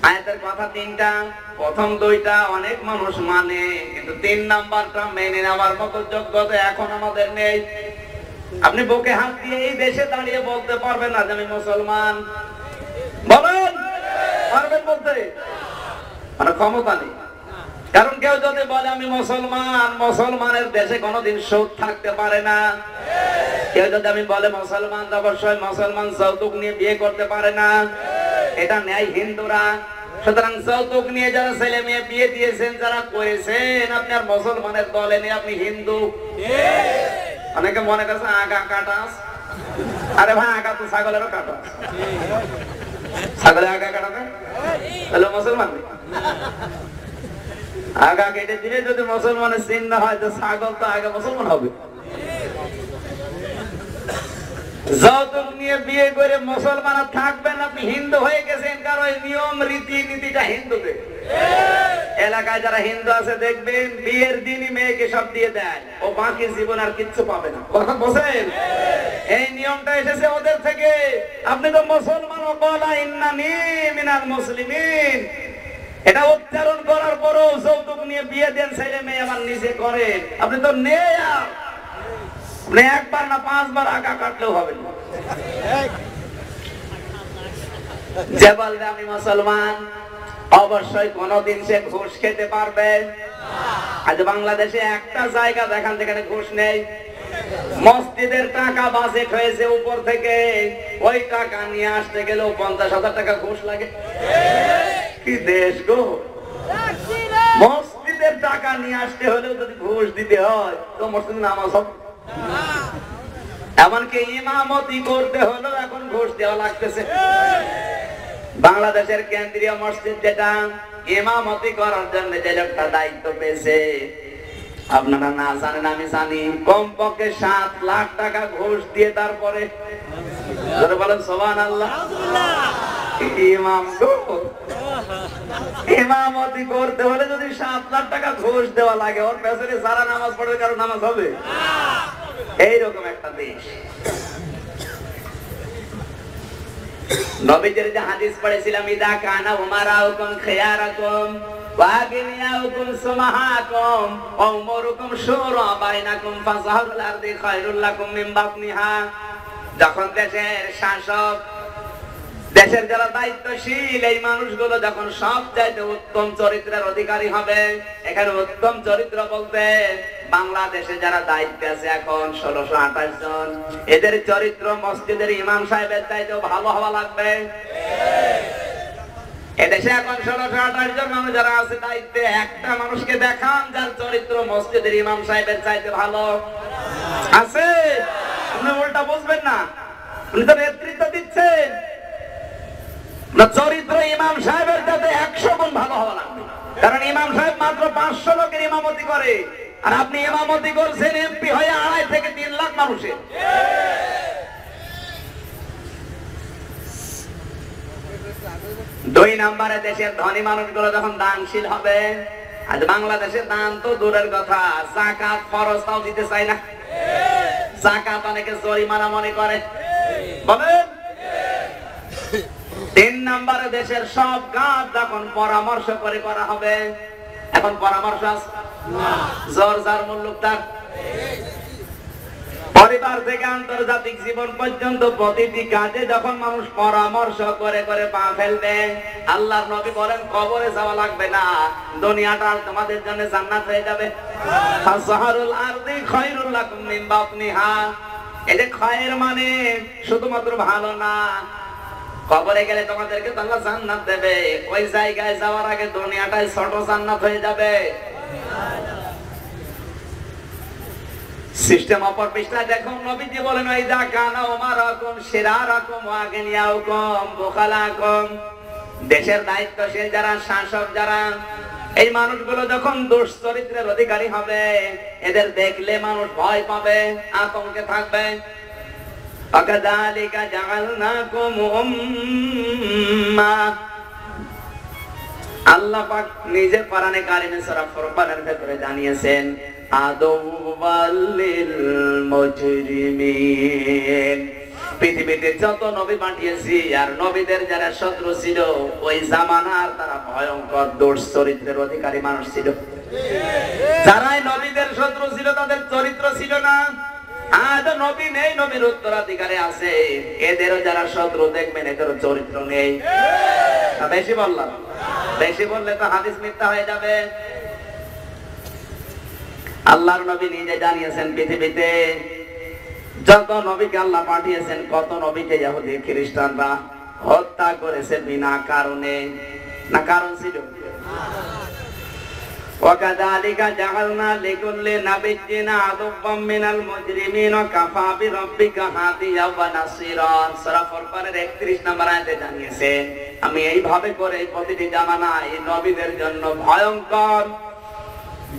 আয়াতের কথা তিনটা, প্রথম দুইটা অনেক মানুষ মানে, কিন্তু 3 নাম্বারটা মেনে নেওয়ার মতো যোগ্যতা এখন আমাদের নেই। আপনি বুকে হাত দিয়ে এই দেশে দাঁড়িয়ে বলতে পারবেন না যে আমি মুসলমান? বলেন, পারবেন বলতে? মানে ক্ষমতা নেই। কারণ কেউ যদি বলে আমি মুসলমান, মুসলমানের দেশে কোনোদিন সুদ থাকতে পারে না। কেউ যদি আমি বলে মুসলমান, অবশ্যই মুসলমান যৌতুক নিয়ে বিয়ে করতে পারে না, এটা নেয় হিন্দুরা। সুতরাং যৌতুক নিয়ে যারা ছেলে মেয়ে বিয়ে দিয়েছেন, যারা করেছেন, আপনি আর মুসলমানের দলে নেই, আপনি হিন্দু। অনেকে মনে করছে আগা কাটা, আরে ভাই আগা তো ছাগলেরও কাটা, ছাগলের আগা কাটাবে তাহলে মুসলমান নেই। আগা কেটে দিলে যদি মুসলমানের চিহ্ন হয়, তো ছাগল তো আগে মুসলমান হবে। যৌতুক নিয়ে বিয়ে করে মুসলমান থাকবেন, আপনি হিন্দু হয়ে গেছেন, কারণ ওই নিয়ম রীতি নীতিটা হিন্দুদের। এলাকায় যারা হিন্দু আছে দেখবেন বিয়ের দিনই মেয়েকে সব দিয়ে দেয়, ও বাকি জীবন আর কিচ্ছু পাবে না। কথা বলেন, এই নিয়মটা এসেছে ওদের থেকে। আপনি তো মুসলমান, ওয়ালা ইন্নানি মিনাল মুসলিমিন, এটা উচ্চারণ করার পরও যৌতুক নিয়ে বিয়ে দেন, ছেলে মেয়ে আমার নিজে করেন, আপনি তো নেই। আপনি একবার না 5 বার আগা কাটলেও হবে না। যে বলবে আমি মুসলমান, অবশ্যই কোনদিন সে ঘুষ খেতে পারবে। আজ বাংলাদেশে একটা জায়গা দেখান যেখানে ঘুষ নেই। মসজিদের টাকা বাজেট হয়েছে উপর থেকে, ওই টাকা নিয়ে আসতে গেলেও 50,000 টাকা ঘুষ লাগে। কি দেশ গো! মসজিদের টাকা নিয়ে আসতে হলেও যদি ঘুষ দিতে হয়, তো মসজিদে নামাজ হবে। এমনকি ইমামতি করতে হলেও এখন ঘুষ দেওয়া লাগতেছে। বাংলাদেশের কেন্দ্রীয় মসজিদ যেটা, ইমামতি করার জন্য যে একটা দায়িত্ব পেয়েছে, আপনারা না জানেন আমি জানি, কমপক্ষে 7 লাখ টাকা ঘুষ দিয়ে তারপরে বলেন সুবহানাল্লাহ। ইমাম ইমামতি করতে হলে যদি 7 লাখ টাকা ঘুষ দেওয়া লাগে, ওর পেছনে যারা নামাজ পড়বে কারো নামাজ হবে? এইরকম একটা দেশ। নবীজির যে হাদিস পড়েছিলাম, ইদা কানা উমারাউকুম খিয়ারাকুম ওয়া আগনিয়াউকুম সুমাহাকুম ওয়া উমরুকুম শুরা বাইনাকুম ফাযাহুল আরদি খায়রুল লাকুম মিন বাতনিহা। যখন দেশের শাসক, দেশের যারা দায়িত্বশীল, এই মানুষগুলো যখন সব চাইতে উত্তম চরিত্রের অধিকারী হবে, এখানে উত্তম চরিত্র বলতে বাংলাদেশে যারা দায়িত্বে আছে এখন 1628 জন, এদের চরিত্র মসজিদের ইমাম সাহেবের চাইতেও ভালো হওয়া লাগবে। এদেশে এখন 1628 জন মানুষ যারা আছে দায়িত্বে, একটা মানুষকে দেখান যার চরিত্র মসজিদের ইমাম সাহেবের চাইতে ভালো আছে। আপনি উল্টা বুঝবেন না, উনি তো নেতৃত্ব দিচ্ছেন। চরিত্র ইমাম সাহেবের চাইতে 100 গুণ ভালো হওয়া লাগবে, কারণ ইমাম সাহেব মাত্র 500 লোকের ইমামতি করে, আর আপনি ইমামতি করছেন এমপি হয়ে 2.5 থেকে 3 লাখ মানুষের। দুই নম্বরে দেশের ধনী মানুষগুলো যখন দানশীল হবে। আজ বাংলাদেশে দান তো দূরের কথা, যাকাত ফরজ তাও দিতে চায় না। যাকাত অনেকে জরিমানা মনে করে। বলেন, 3 নম্বরে দেশের সব কাজ যখন পরামর্শ করে করা হবে। এখন পরামর্শ জোর যার মুল্লুক তার। পরিবার থেকে আন্তর্জাতিক জীবন পর্যন্ত প্রতিটি কাজে যখন মানুষ পরামর্শ করে করে পা ফেলবে, আল্লাহর নবী বলেন কবরে যাওয়া লাগবে না, দুনিয়াটা তোমাদের জন্য জান্নাত হয়ে যাবে। ফাযহারুল আরদি খায়রুল লাকুম মিন বাতনিহা। এই যে খায়ের মানে শুধুমাত্র ভালো না, কবরে গেলে তোমাদেরকে তো আল্লাহ জান্নাত দেবে। ওই জায়গায় যাওয়ার আগে দুনিয়াটাই ছোট জান্নাত হয়ে যাবে। সিস্টেম অপর পৃষ্ঠায় দেখুন, নবীজি বলেন ইদা কানা উমারাকুম শিরারাকুম ওয়া আগনিয়াকুম বুখালাকুম। দেশের দায়িত্বশীল যারা, শাসক যারা, এই মানুষগুলো যখন দুশ্চরিত্রের অধিকারী হবে, এদের দেখলে মানুষ ভয় পাবে, আতঙ্কে থাকবে। আকাযালিকা জাআলনাকুম উম্মাহ। আল্লাহ পাক নিজে কোরআনে কারিমে সূরা ফুরকানের ভেতরে জানিয়েছেন, আদওয়াল লিল মুজরিমিন। পৃথিবীতে যত নবী পাঠিয়েছি আর নবীদের যারা শত্রু ছিল ওই জামানার তারা ভয়ঙ্কর দোষ চরিত্রের অধিকারী মানুষ ছিল। যারাই নবীদের শত্রু ছিল তাদের চরিত্র ছিল না। আজ নবী নেই, নবীর উত্তরাধিকারী আছে, এদেরও যারা শত্রু দেখবেন এদেরও চরিত্র নেই। বেশি বললাম, বেশি বললে তো হাদিস মিথ্যা হয়ে যাবে। আল্লাহর নবী নিজে জানিয়েছেন পৃথিবীতে যত নবীকে আল্লাহ পাঠিয়েছেন কত নবীকে ইহুদি খ্রিস্টানরা হত্যা করেছে বিনা কারণে। না কারণ ছিল? وَكَذَلِكَ جَعَلْنَا لِكُلِّ نَبِيٍّ عَدُوًّا مِنَ الْمُجْرِمِينَ وَكَفَى بِرَبِّكَ هَادِيًّا وَنَصِيرًا। সূরা ফুরকানের 31 নম্বর আয়াতে জানিয়েছে আমি এইভাবে করে প্রতিটি জামানায় নবীদের জন্য ভয়ঙ্কর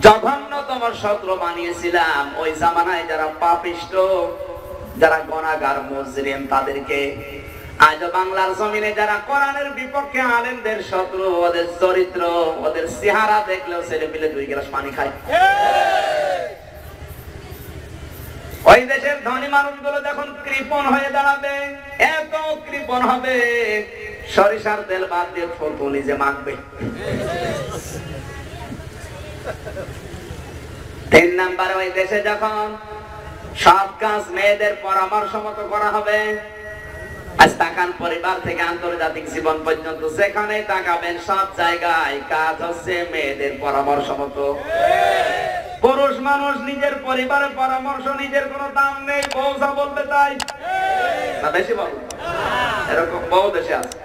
জঘন্যতম শত্রু বানিয়েছিলাম। ওই জামানায় যারা পাপিষ্ট, যারা গুনাহগার মুজরিম তাদেরকে। আজ বাংলার জমিনে যারা কোরআনের বিপক্ষে আলেমদের শত্রু, ওদের চরিত্র, ওদের চেহারা দেখলেও ছেলে পিলে 2 গ্লাস পানি খায়। ওই দেশের ধনী মানুষগুলো যখন কৃপণ হয়ে দাঁড়াবে, এত কৃপণ হবে সরিষার তেল বাদ দিয়ে ফটো নিজে মাখবে। 3 নাম্বারে ওই দেশে যখন সব কাজ মেয়েদের পরামর্শ মতো করা হবে। আজ তাকান পরিবার থেকে আন্তর্জাতিক জীবন পর্যন্ত যেখানে তাকাবেন সব জায়গায় কাজ হচ্ছে মেয়েদের পরামর্শ মতো। পুরুষ মানুষ নিজের পরিবারের পরামর্শ, নিজের কোনো দাম নেই, বউ যা বলবে তাই। না বেশি বল, এরকম বহু দেশে আছে।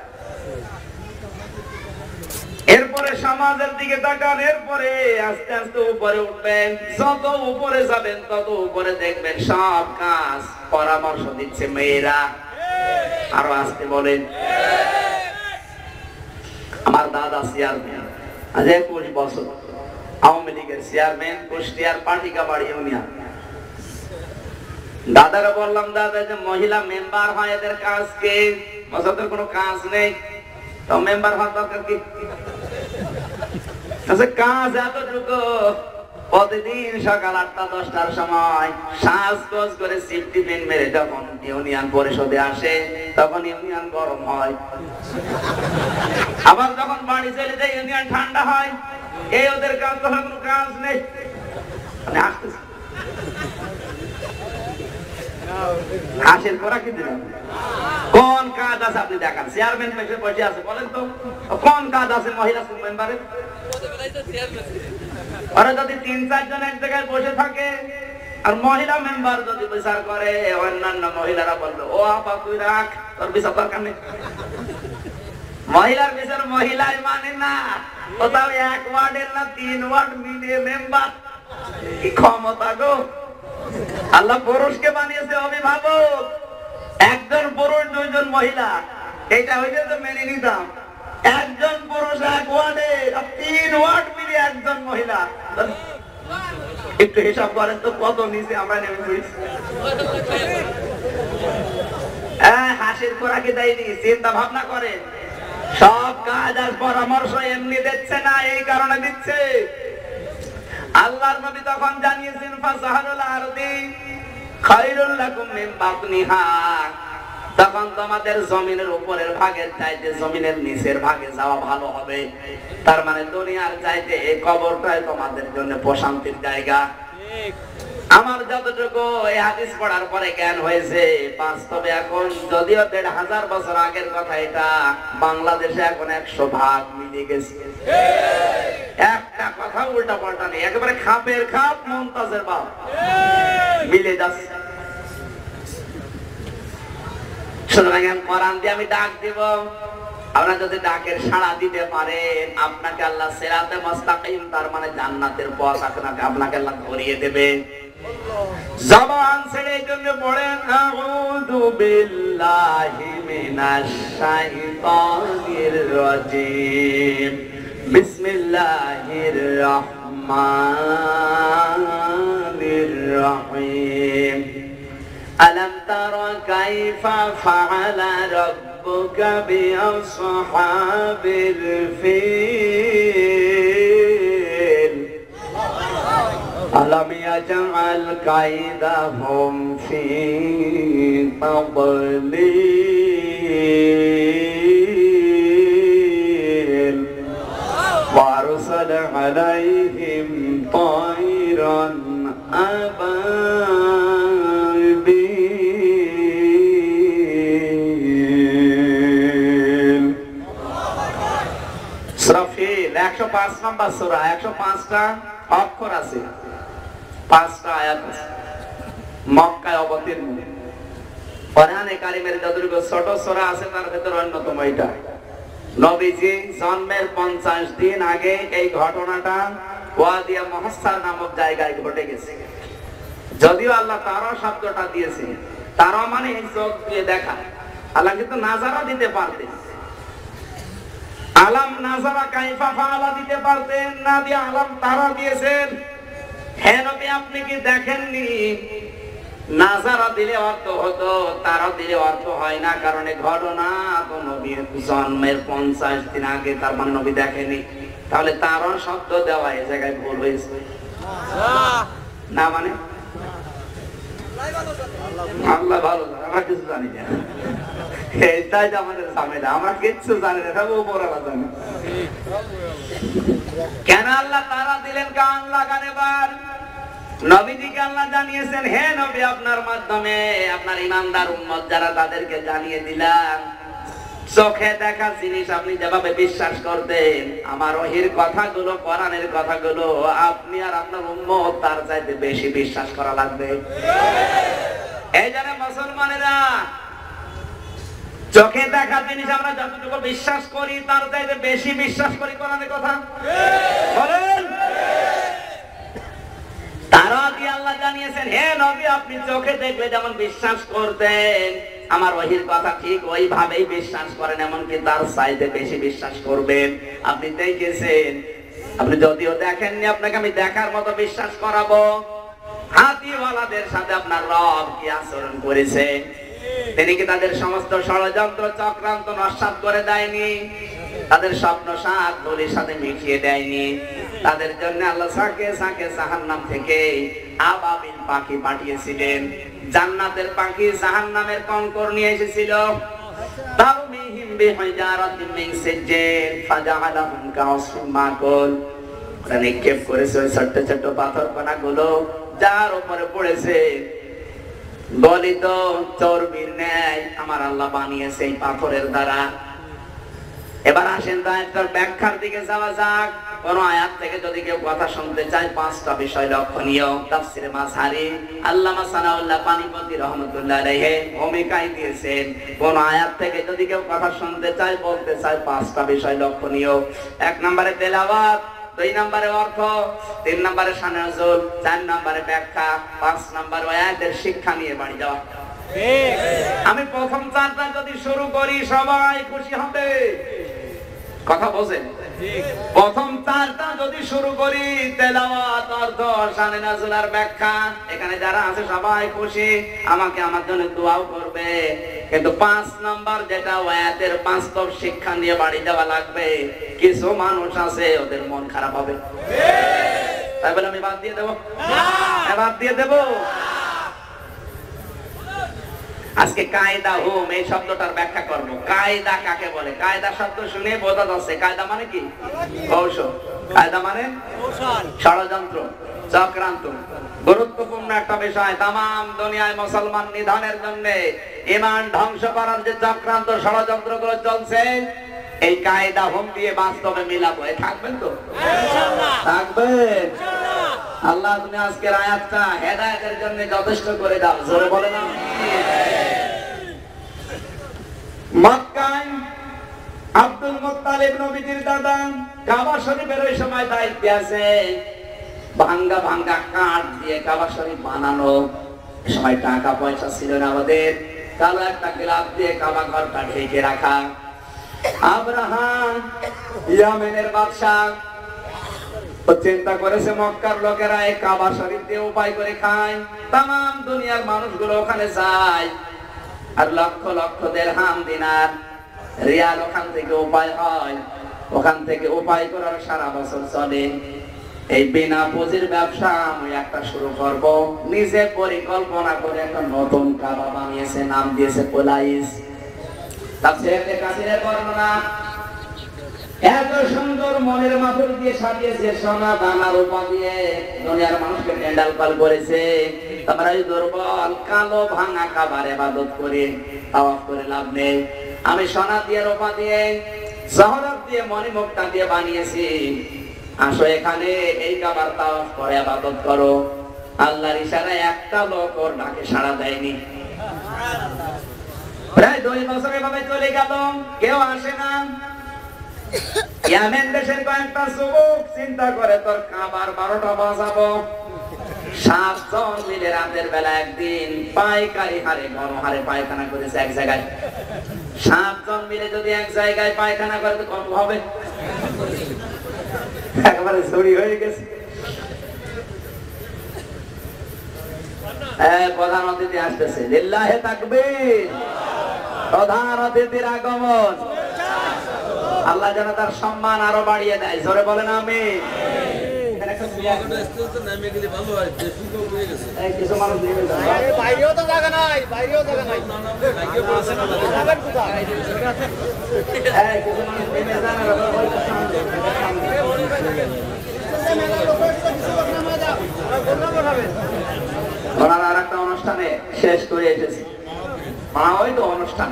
এরপরে সমাজের দিকে তাকান, এরপরে আস্তে আস্তে উপরে উঠবেন। যত উপরে যাবেন তত উপরে দেখবেন সব কাজ পরামর্শ দিচ্ছে মেয়েরা। আরো আসতে বলেন। আমার দাদা চেয়ারম্যান, আজ 21 বছর আওয়ামী লীগের চেয়ারম্যান, কুষ্টিয়ার পাটিকাবাড়ি ইউনিয়ন। দাদারা বললাম দাদা যে মহিলা মেম্বার হয় এদের কাজ কি? মজাদের কোনো কাজ নেই, তো মেম্বার হওয়ার দরকার কি? কাজ এতটুকু, প্রতিদিন সকাল 8টা-10টার সময় সাজগোজ করে সিফটি পেন মেরে যখন ইউনিয়ন পরিষদে আসে তখন ইউনিয়ন গরম হয়, আবার যখন বাড়ি চলে যায় ইউনিয়ন ঠান্ডা হয়। এই ওদের কাজ, তো কোনো কাজ নেই। মানে আসতেছে হাসির করা কি দিলাম? কোন কাজ আছে আপনি দেখান। চেয়ারম্যান পেশে বসে আছে, বলেন তো কোন কাজ আছে মহিলা মেম্বারের? ওরা যদি 3-4 জন এক জায়গায় বসে থাকে আর মহিলা মেম্বার যদি বিচার করে, অন্যান্য মহিলারা বলবে ও আপা তুই রাখ, তোর বিচার দরকার নেই। মহিলার বিচার মহিলাই মানে না, কোথাও 1 ওয়ার্ডের না 3 ওয়ার্ড মিলিয়ে মেম্বার। কি ক্ষমতা গো! আল্লাহ পুরুষকে বানিয়েছে অভিভাবক, একজন পুরুষ 2 জন মহিলা। এটা হইলে তো মেনে নিতাম। একজন পুরুষ 1 ওয়ার্ডে, 3 ওয়ার্ড মিলিয়ে একজন মহিলা। একটু হিসাব করেন তো কত নিচে আমরা নেমে পড়েছি। হাসির খোরাকি দেয়নি, চিন্তা ভাবনা করেন। সব কাজ আর পরামর্শ এমনি দিচ্ছে না, এই কারণে দিচ্ছে। আল্লাহর নবী তখন জানিয়েছেন ফাসাহারুল আরদি খায়রুল লাকুম মিন বাতনিহা, তখন তোমাদের জমিনের উপরের ভাগের চাইতে জমিনের নিচের ভাগে যাওয়া ভালো হবে। তার মানে দুনিয়ার চাইতে এই কবরটাই তোমাদের জন্য প্রশান্তির জায়গা। আমার যতটুকু এই হাদিস পড়ার পরে জ্ঞান হয়েছে, বাস্তবে এখন যদিও 1500 বছর আগের কথা, এটা বাংলাদেশে এখন 100 ভাগ মিলে গেছে। একটা কথা উল্টা পাল্টা নেই, একেবারে খাপের খাপ মুমতাজের বাপ মিলে যাচ্ছে। সুতরাং কোরআন দিয়ে আমি ডাক দিব, আপনারা যদি ডাকের সাড়া দিতে পারেন আপনাকে আল্লাহ সিরাতে মুস্তাকিম, তার মানে জান্নাতের পথ আপনাকে আল্লাহ ধরিয়ে দেবে। জবান ছেড়ে এই জন্য পড়েন আউযু বিল্লাহি মিনাশ শাইতানির রাজিম, বিসমিল্লাহির রহমানির রহিম। ألم تر كيف فعل ربك بأصحاب الفيل আলাম ইয়াজআল কাইদাহুম ফি তাদলিল ওয়া আরসালা আলাইহিম তায়রান আবাবিল। সূরা ফিল 105 নম্বর সূরা, 105টা অক্ষর আছে, 5টা আয়াত আছে, মক্কায় অবতীর্ণ। কোরআনে কারিমের যতটুকু ছোট সূরা আছে তার ভিতর অন্যতম এটা। নবীজি জন্মের 50 দিন আগে এই ঘটনাটা ওয়াদিয়া মুহাসসার নামক জায়গায় ঘটে গেছে। যদিও আল্লাহ তারা শব্দটা দিয়েছে, তারা মানে চোখ দিয়ে দেখা, আল্লাহ কিন্তু নাজারা দিতে পারতেন। আলাম নাজারা কাইফা ফাআলা দিতে পারতেন, না দিয়ে আলাম তারা দিয়েছেন। হে নবী আপনি কি দেখেননি? নাজারা দিলে অর্থ হতো, তারা দিলে অর্থ হয় না, কারণ এই ঘটনা তো নবীর জন্মের 50 দিন আগে, তার মানে নবী দেখেনি। তাহলে তারা শব্দ দেওয়া এই জায়গায় ভুল হয়েছে না, মানে আল্লাহ ভালো জানে, আমরা কিছু জানি না। এইটাই তো আমাদের ঝামেলা, আমরা কিচ্ছু জানি না, সব উপরওয়ালা জানে। কেন আল্লাহ তারা দিলেন কান লাগান? এবার নবীজিকে আল্লাহ জানিয়েছেন, হে নবী আপনার মাধ্যমে আপনার ইমানদার উম্মত যারা তাদেরকে জানিয়ে দিলাম, চোখে দেখা জিনিস আপনি যেভাবে বিশ্বাস করতেন, আমার ওহীর কথাগুলো, কোরআনের কথাগুলো আপনি আর আপনার উম্মত তার চাইতে বেশি বিশ্বাস করা লাগবে। এই জন্য মুসলমানেরা চোখে দেখা জিনিস আমরা যতটুকু বিশ্বাস করি তার চাইতে বেশি বিশ্বাস করি কোরআনের কথা। বলেন তারা দিয়ে আল্লাহ জানিয়েছেন, হে নবী আপনি চোখে দেখলে যেমন বিশ্বাস করতেন, আমার ওহীর কথা ঠিক ওইভাবেই বিশ্বাস করেন, এমনকি তার চাইতে বেশি বিশ্বাস করবেন। আপনি দেখেছেন, আপনি যদিও দেখেননি, আপনাকে আমি দেখার মতো বিশ্বাস করাবো। হাতিওয়ালাদের সাথে আপনার রব কি আচরণ করেছে? তিনি কি তাদের সমস্ত ষড়যন্ত্র চক্রান্ত নস্যাৎ করে দেয়নি? তাদের স্বপ্ন সাত বলির সাথে মিশিয়ে দেয়নি? তাদের জন্য আল্লাহ সাকে সাকে জাহান্নাম থেকে আবাবিল পাখি পাঠিয়েছিলেন। জান্নাতের পাখি জাহান্নামের কঙ্কর নিয়ে এসেছিল। তারমিহিম বিহিজারাতিন মিন সিজ্জিল ফাজাআলাহুম কাআসফিন মাকুল। ওরা নিক্ষেপ করেছে ওই ছোট্ট ছোট্ট পাথর কণাগুলো, যার উপরে পড়েছে গলিত চর্বির ন্যায় আমার আল্লাহ বানিয়েছে এই পাথরের দ্বারা। এবার আসেন তার ব্যাখ্যার দিকে যাওয়া যাক। কোন আয়াত থেকে যদি কেউ কথা শুনতে চায়, 5টা বিষয় লক্ষণীয়। তাফসিরে মাযহারি আল্লামা সানাউল্লাহ পানিপতি রহমাতুল্লাহ আলাইহি ভূমিকায় দিয়েছেন। কোন আয়াত থেকে যদি কেউ কথা শুনতে চায়, বলতে চায়, 5টা বিষয় লক্ষণীয়। 1 নম্বরে তেলাওয়াত, 2 নম্বরে অর্থ, 3 নম্বরে শানে নজুল, 4 নম্বরে ব্যাখ্যা, 5 নম্বর আয়াতের শিক্ষা নিয়ে বাড়ি যাওয়া। আমি প্রথম 4টা যদি শুরু করি সবাই খুশি হবে, কথা বোঝেন? প্রথম 4টা যদি শুরু করি, তেলাওয়াত, অর্থ, শানে নজুল আর ব্যাখ্যা, এখানে যারা আছে সবাই খুশি, আমাকে আমার জন্য দোয়াও করবে। কিন্তু 5 নাম্বার যেটা আয়াতের বাস্তব শিক্ষা নিয়ে বাড়ি যাওয়া লাগবে, কিছু মানুষ আছে ওদের মন খারাপ হবে। তাই বলে আমি বাদ দিয়ে দেবো? বাদ দিয়ে দেবো? আজকে কায়দা হুম এই শব্দটার ব্যাখ্যা করব। কায়দা কাকে বলে? কায়দা শব্দ শুনে বোঝা যাচ্ছে কায়দা মানে কি? কৌশল। কায়দা মানে ষড়যন্ত্র, চক্রান্ত। গুরুত্বপূর্ণ একটা বিষয়। তামাম দুনিয়ায় মুসলমান নিধনের জন্য, ঈমান ধ্বংস করার যে চক্রান্ত ষড়যন্ত্র গুলো চলছে, এই কায়দা হুম দিয়ে বাস্তবে মিলাবো। থাকবেন তো? থাকবেন। আল্লাহ তুমি আজকের আয়াতটা হেদায়েতের জন্য যথেষ্ট করে দাও। জোরে বলে না। মক্কায় আব্দুল মুত্তালিব নবীজির দাদা কাবা শরীফের ওই সময় দায়িত্বে আছে। ভাঙ্গা ভাঙ্গা কাঠ দিয়ে কাবা শরীফ বানানো। এই সময় টাকা পয়সা ছিল না আমাদের, কালো একটা গ্লাস দিয়ে কাবা ঘরটা ঢেকে রাখা। আব্রাহা ইয়ামেনের বাদশা চিন্তা করেছে মক্কার লোকেরা এই কাবা শরীফ দিয়ে উপায় করে খায়, তামাম দুনিয়ার মানুষগুলো ওখানে যায়, আর লক্ষ লক্ষ দিরহাম দিনার রিয়াল ওখান থেকে উপায় হয়। ওখান থেকে উপায় করার সারা বছর চলে। এই বিনা পুঁজির ব্যবসা আমি একটা শুরু করব। নিজে পরিকল্পনা করে একটা নতুন কাবা বানিয়েছে, নাম দিয়েছে কোলাইস। তাফসীরে ইবনে কাসিরের বর্ণনা, এত সুন্দর মনের মাধুর দিয়ে সাজিয়েছে, সোনা দানা রূপা দিয়ে দুনিয়ার মানুষকে টেন্ডালপাল করেছে। তোমরা এই দুর্বল কালো ভাঙা কাবার ইবাদত করে তাওয়াফ করে লাভ নেই। আমি সোনা দিয়ে রূপা দিয়ে জহরত দিয়ে মণিমুক্তা দিয়ে বানিয়েছি। আসো এখানে এই কাবার তাওয়াফ করে ইবাদত করো। আল্লাহর ইশারায় একটা লোক ওর ডাকে সাড়া দেয়নি। প্রায় 2 বছর এভাবে চলে গেল, কেউ আসে না। ইয়ামেন দেশের কয়েকটা যুবক চিন্তা করে তোর কাবার 12টা বাজাবো। 7 জন মিলে রাতের বেলা একদিন পাইকারি হারে গণহারে পায়খানা করেছে এক জায়গায়। 7 জন মিলে যদি এক জায়গায় পায়খানা করে তো কত হবে? একেবারে চুরি হয়ে গেছে। প্রধান অতিথি আসতেছে, লিল্লাহে তাকবীর। প্রধান অতিথির আগমন, আল্লাহ যেন তার সম্মান আরো বাড়িয়ে দেয়। জোরে বলেন আমিন। কিছু মানুষ বাইরেও তো জায়গা নাই, বাইরেও জায়গা নাই। আর একটা অনুষ্ঠানে শেষ করে এসেছি, মা ওই তো অনুষ্ঠান,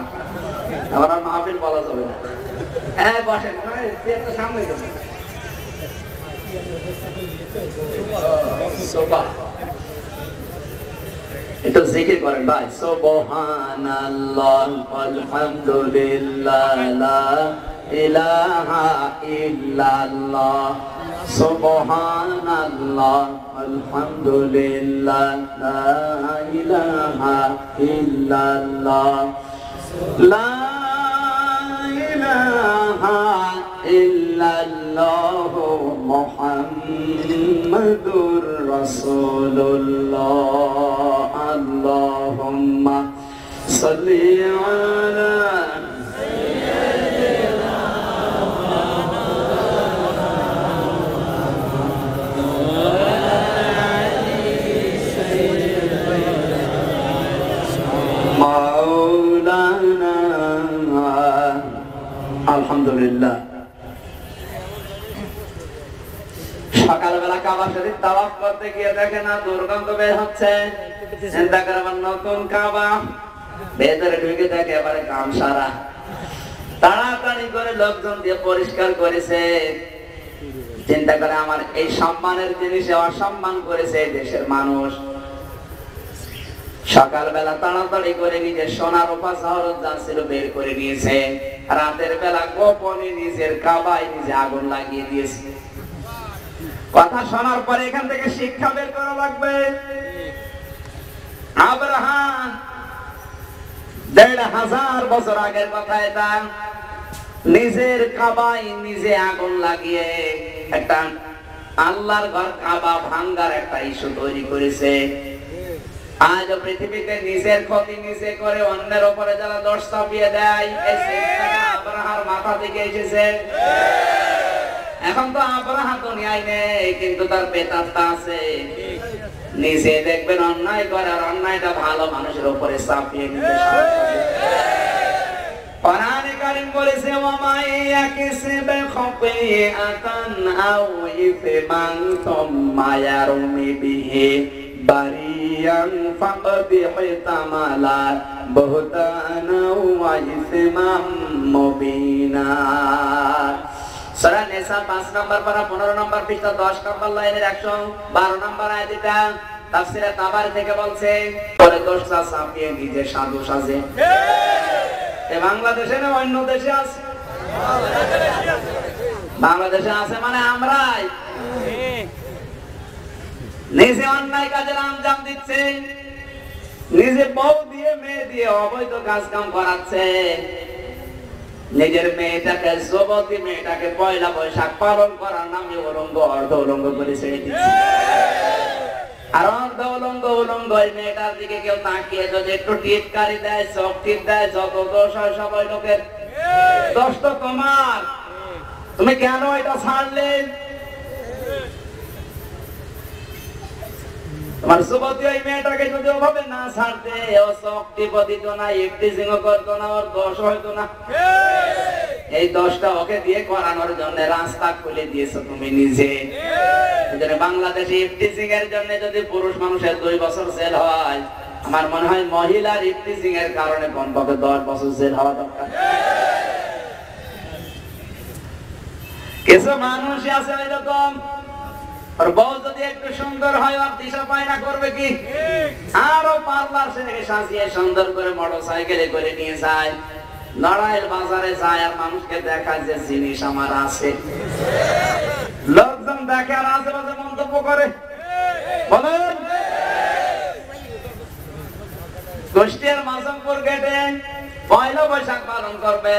আবার মাহফিল বলা যাবে না। হ্যাঁ বসেন, সামনে একটু জিকির করেন ভাই। সুবহানাল্লাহ আলহামদুলিল্লাহ লা ইলাহা ইল্লাল্লাহ। সুবহানাল্লাহ আলহামদুলিল্লাহ লা ইলাহা ইল্লাল্লাহ। লা ইলাহা ইল্লাল্লাহ মুহাম্মাদুর রাসূলুল্লাহ। আল্লাহুম্মা সাল্লি আলা সাইয়্যিদিনা মাওলানা। আলহামদুলিল্লাহ। সকালবেলা কাবা শরীফ তাওয়াফ করতে গিয়ে দেখে না দুর্গন্ধ বের হচ্ছে। চিন্তা করে আবার নতুন কাবা, ভেতরে ঢুকে দেখে এবারে কাম সারা। তাড়াতাড়ি করে লোকজন দিয়ে পরিষ্কার করেছে। চিন্তা করে আমার এই সম্মানের জিনিসে অসম্মান করেছে এই দেশের মানুষ। সকালবেলা তাড়াতাড়ি করে নিজের সোনার রূপা জহরত যা ছিল বের করে নিয়েছে। রাতের বেলা গোপনে নিজের কাবায় নিজে আগুন লাগিয়ে দিয়েছে। কথা শোনার পরে এখান থেকে শিক্ষা বের করা লাগবে। আব্রাহাম 1500 বছর আগের কথা এটা। নিজের কাবায় নিজে আগুন লাগিয়ে একটা আল্লাহর ঘর কাবা ভাঙ্গার একটা ইস্যু তৈরি করেছে। আজ পৃথিবীতে নিজের ক্ষতি নিজে করে অন্যের উপরে যারা দোষ চাপিয়ে দেয়, এই চিন্তাটা আব্রাহামের মাথা থেকে এসেছে। এখন তো আব্রাহাম দুনিয়ায় নেই, কিন্তু তার পেতাত্তা আছে। নিজে দেখবেন অন্যায় করে আর অন্যায়টা ভালো মানুষের উপরে চাপিয়ে নিতে। কোরআনে কারীম বলেছে ওয়ামা ইয়াকিসিবে খাতিআতান আও ইসমান সুম্মা ইয়ারমি বিহি বারিয়ান ফাকাদ ইহতামালা বুহতানা ওয়া ইসমান মুবিনা। সূরা নিসা 5 নম্বর পারা 15 নম্বর পৃষ্ঠা 10 নম্বর লাইনের 112 নম্বর আয়াত এটা তাফসীরে তাবারি থেকে বলছে, পরে দোষটা চাপিয়ে নিজে সাধু সাজে। এ বাংলাদেশে না অন্য দেশে আছে? বাংলাদেশে আছে মানে আমরাই। নিজে অন্যায় কাজের আঞ্জাম দিচ্ছে, নিজে বউ দিয়ে মেয়ে দিয়ে অবৈধ কাজ কাম করাচ্ছে। নিজের মেয়েটাকে যুবতী মেয়েটাকে পয়লা বৈশাখ পালন করার নামে উলঙ্গ অর্ধ উলঙ্গ করে ছেড়ে দিচ্ছে। আর অর্ধ উলঙ্গ উলঙ্গ ওই মেয়েটার দিকে কেউ তাকিয়ে যদি একটু টিটকারি দেয়, চোখ টিপ দেয়, যত দোষ হয় সবাই লোকের দোষ তো তোমার। তুমি কেন এটা ছাড়লে? তোমার যুবতী ওই মেয়েটাকে যদি ওভাবে না ছাড়তে, ও চকটি পদিত না, ইফটিজিং করতো না, ওর দোষ হইতো না। এই দোষটা ওকে দিয়ে করানোর জন্য রাস্তা খুলে দিয়েছো তুমি নিজে। বাংলাদেশে ইফটিজিং এর জন্য যদি পুরুষ মানুষের 2 বছর জেল হয়, আমার মনে হয় মহিলার ইফটিজিং এর কারণে কমপক্ষে 10 বছর জেল হওয়া দরকার। কিছু মানুষ আছে এরকম, আর বউ যদি একটু সুন্দর হয় আর দিশা পায় না, করবে কি? আরো পার্লার সে সাজিয়ে সুন্দর করে মোটরসাইকেলে করে নিয়ে যায়, নড়াইল বাজারে যায়, আর মানুষকে দেখায় যে জিনিস আমার আছে। লোকজন দেখে আর আশেপাশে মন্তব্য করে। বলেন, কুষ্টিয়ার মাসুমপুর গেটে 1 বৈশাখ পালন করবে,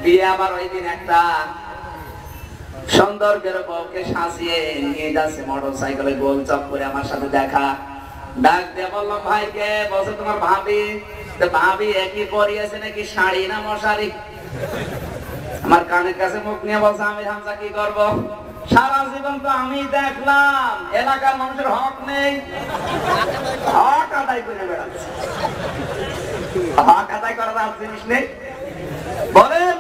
বিয়ে আবার ওই দিন একটা সুন্দর করে বউকে সাজিয়ে নিয়ে যাচ্ছে মোটরসাইকেলে, গোল চক করে আমার সাথে দেখা। ডাক দিয়ে বললাম, ভাইকে? বলছে তোমার ভাবি। ভাবি একই পরিয়েছে নাকি শাড়ি না মশারি? আমার কানের কাছে মুখ নিয়ে বলছে, আমি হামজা কি করবো? সারা জীবন তো আমি দেখলাম এলাকার মানুষের হক নেই, হক আদায় করে বেড়াচ্ছে। হক আদায় করার জিনিস নেই। বলেন,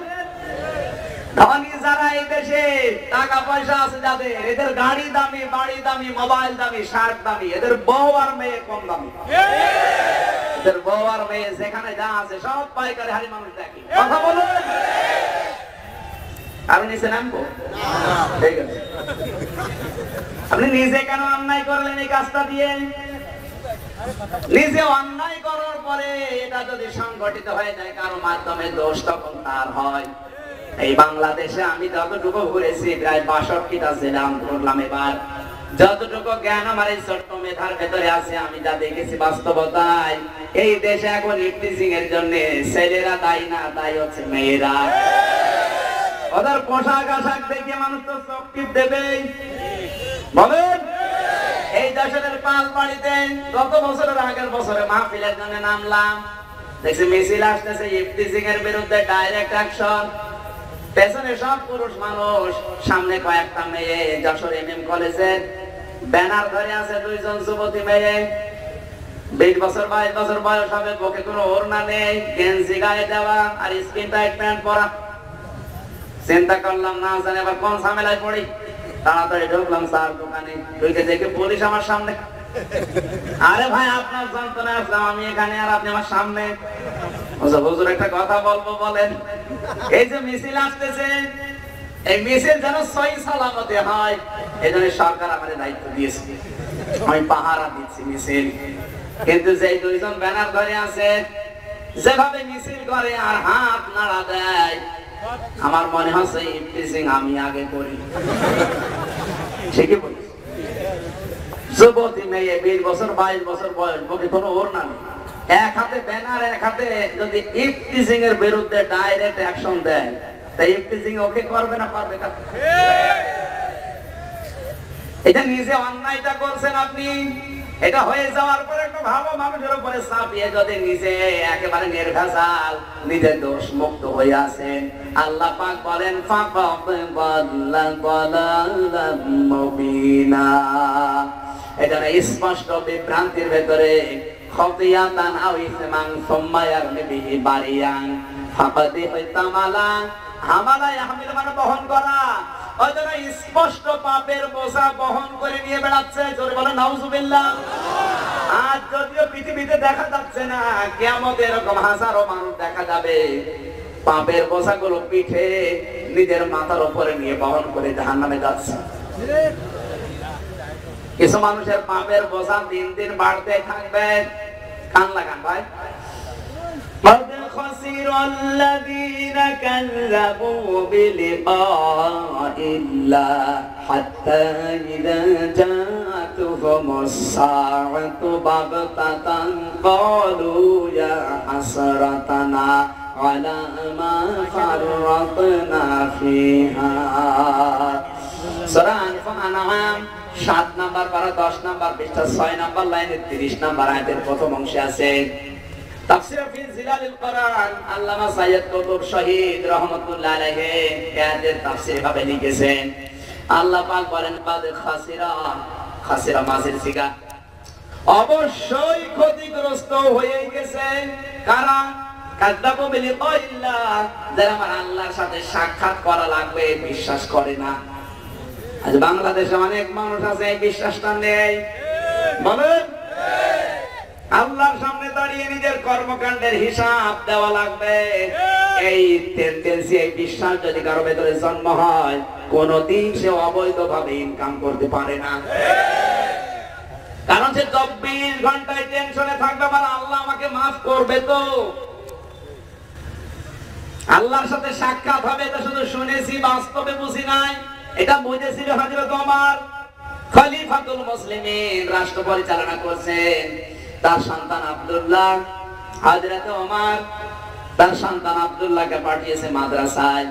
ধনী যারা এই দেশে, টাকা পয়সা আছে যাদের, এদের গাড়ি দামি, বাড়ি দামি, মোবাইল দামি, শার্ট দামি, এদের বউ আর মেয়ে কম দামি। এদের বউ আর মেয়ে যেখানে যা আছে সব পাইকারি হারি মানুষ দেখে। কথা বলুন, আমি নিচে নামবো? ঠিক আছে। আপনি নিজে কেন অন্যায় করলেন এই কাজটা দিয়ে? নিজে অন্যায় করার পরে এটা যদি সংগঠিত হয়ে যায় কারো মাধ্যমে, দোষ তখন তার হয়। এই বাংলাদেশে আমি যতটুকু ঘুরেছি, প্রায় 62টা জেলা ঘুরলাম এবার। যতটুকু জ্ঞান আমার এই ছোট্ট মেধার ভেতরে আছে, আমি যা দেখেছি বাস্তবতায়, এই দেশে এখন ইফটিজিং এর জন্য ছেলেরা দায়ী না, দায়ী হচ্ছে মেয়েরা। ওদের পোশাক আশাক দেখে মানুষ তো চোখ টিপ দেবেই। বলেন, এই দেশের পাল বাড়িতে গত বছরের আগের বছরে মাহফিলের জন্য নামলাম, দেখছি মিছিল আসতেছে ইফটিজিং এর বিরুদ্ধে, ডাইরেক্ট অ্যাকশন। পেছনে সব পুরুষ মানুষ, সামনে কয়েকটা মেয়ে। যশোর MM কলেজের ব্যানার ধরে আছে 2 জন যুবতী মেয়ে, 20 বছর 22 বছর বয়স হবে, বুকে কোনো ওড়না নেই, গেঞ্জি গায়ে দেওয়া আর স্কিন টাইট প্যান্ট পরা। চিন্তা করলাম, না জানি আবার কোন ঝামেলায় পড়ি। তাড়াতাড়ি ঢুকলাম চার দোকানে, ঢুকে দেখে পুলিশ আমার সামনে। আরে ভাই, আপনার যন্ত্রণা আসলাম আমি এখানে, আর আপনি আমার সামনে। হুজুর একটা কথা বলবো, বলেন। এই যে মিছিল আসতেছে, এই মিছিল যেন সহি সালামতে হয়, এই জন্য সরকার আমাদের দায়িত্ব দিয়েছে, আমি পাহারা দিচ্ছি মিছিল। কিন্তু যে 2 জন ব্যানার ধরে আছে, যেভাবে মিছিল করে আর হাত নাড়া দেয়, আমার মনে হচ্ছে ইফটিজিং আমি আগে করি। ঠিকই বলি। যুবতী মেয়ে 20 বছর 22 বছর বয়স, বুকে কোনো ওড়না নেই, এক হাতে ব্যানার, এক হাতে যদি ইফটিজিং এর বিরুদ্ধে ডাইরেক্ট অ্যাকশন দেয়, তাই ইফটিজিং ওকে করবে না, পারবে না? এটা নিজে অন্যায়টা করছেন আপনি। এটা হয়ে যাওয়ার পরে একটা ভালো মানুষের উপরে চাপিয়ে যদি নিজে একেবারে নির্ভেজাল, নিজের দোষ মুক্ত হয়ে আছেন, আল্লাহ পাক বলেন, ফাকাদ বাল্লান মুবিনা। এটা স্পষ্ট বিভ্রান্তির ভেতরে খতিয়াতান আও ইসমান সুম্মা ইয়ারমি বিহি বারিয়ান ফাকাদ ইহতামালা। হামালা ইয়াহমিল মানে বহন করা, ওই জন্য স্পষ্ট পাপের বোঝা বহন করে নিয়ে বেড়াচ্ছে। জোরে বলেন নাউজুবিল্লাহ। আজ যদিও পৃথিবীতে দেখা যাচ্ছে না, কিয়ামতে এরকম হাজারো মানুষ দেখা যাবে, পাপের বোঝাগুলো পিঠে নিজের মাথার উপরে নিয়ে বহন করে জাহান্নামে যাচ্ছে। কিছু মানুষের পাপের বোঝা দিন দিন বাড়তে থাকবে। কান লাগান ভাই। قد خسر الذين كذبوا بلقاء الله حتى إذا جاءتهم الساعة بغتة قالوا يا حسرتنا على ما فرطنا فيها। সূরা আনআম 7 নাম্বার পারা 10 নাম্বার পৃষ্ঠা 6 নাম্বার লাইনে 30 নাম্বার আয়াতের প্রথম অংশে আছে। তাফসীর ফি জিলালিল কোরআন আল্লামা সাইয়্যিদ কুতুব শহীদ রাহমাতুল্লাহ আলাইহি আয়াতের তাফসীর ভাবে লিখেছেন, আল্লাহ পাক বলেন, কাদ খাসিরা, খাসিরা মাসির সিগা, অবশ্যই ক্ষতিগ্রস্ত হয়ে গেছে। কারা? কাযযাবু বিলিকাইল্লাহ, যারা আমার আল্লাহর সাথে সাক্ষাৎ করা লাগবে বিশ্বাস করে না। আজ বাংলাদেশে অনেক মানুষ আছে এই বিশ্বাসটা নেই। বলেন, আল্লাহর সামনে দাঁড়িয়ে নিজের কর্মকাণ্ডের হিসাব দেওয়া লাগবে, এই টেন্ডেন্সি, এই বিশ্বাস যদি কারো ভেতরে জন্ম হয়, কোনদিন সে অবৈধভাবে ইনকাম করতে পারে না। কারণ সে 24 ঘন্টায় টেনশনে থাকবে, আমার আল্লাহ আমাকে মাফ করবে তো। আল্লাহর সাথে সাক্ষাৎ হবে এটা শুধু শুনেছি, বাস্তবে বুঝি নাই। এটা বুঝেছিল হযরত ওমর, খলিফাতুল মুসলিমিন, রাষ্ট্র পরিচালনা করছেন। তার সন্তান আব্দুল্লাহ, হযরত ওমর তার সন্তান আব্দুল্লাহকে পাঠিয়েছে মাদ্রাসায়।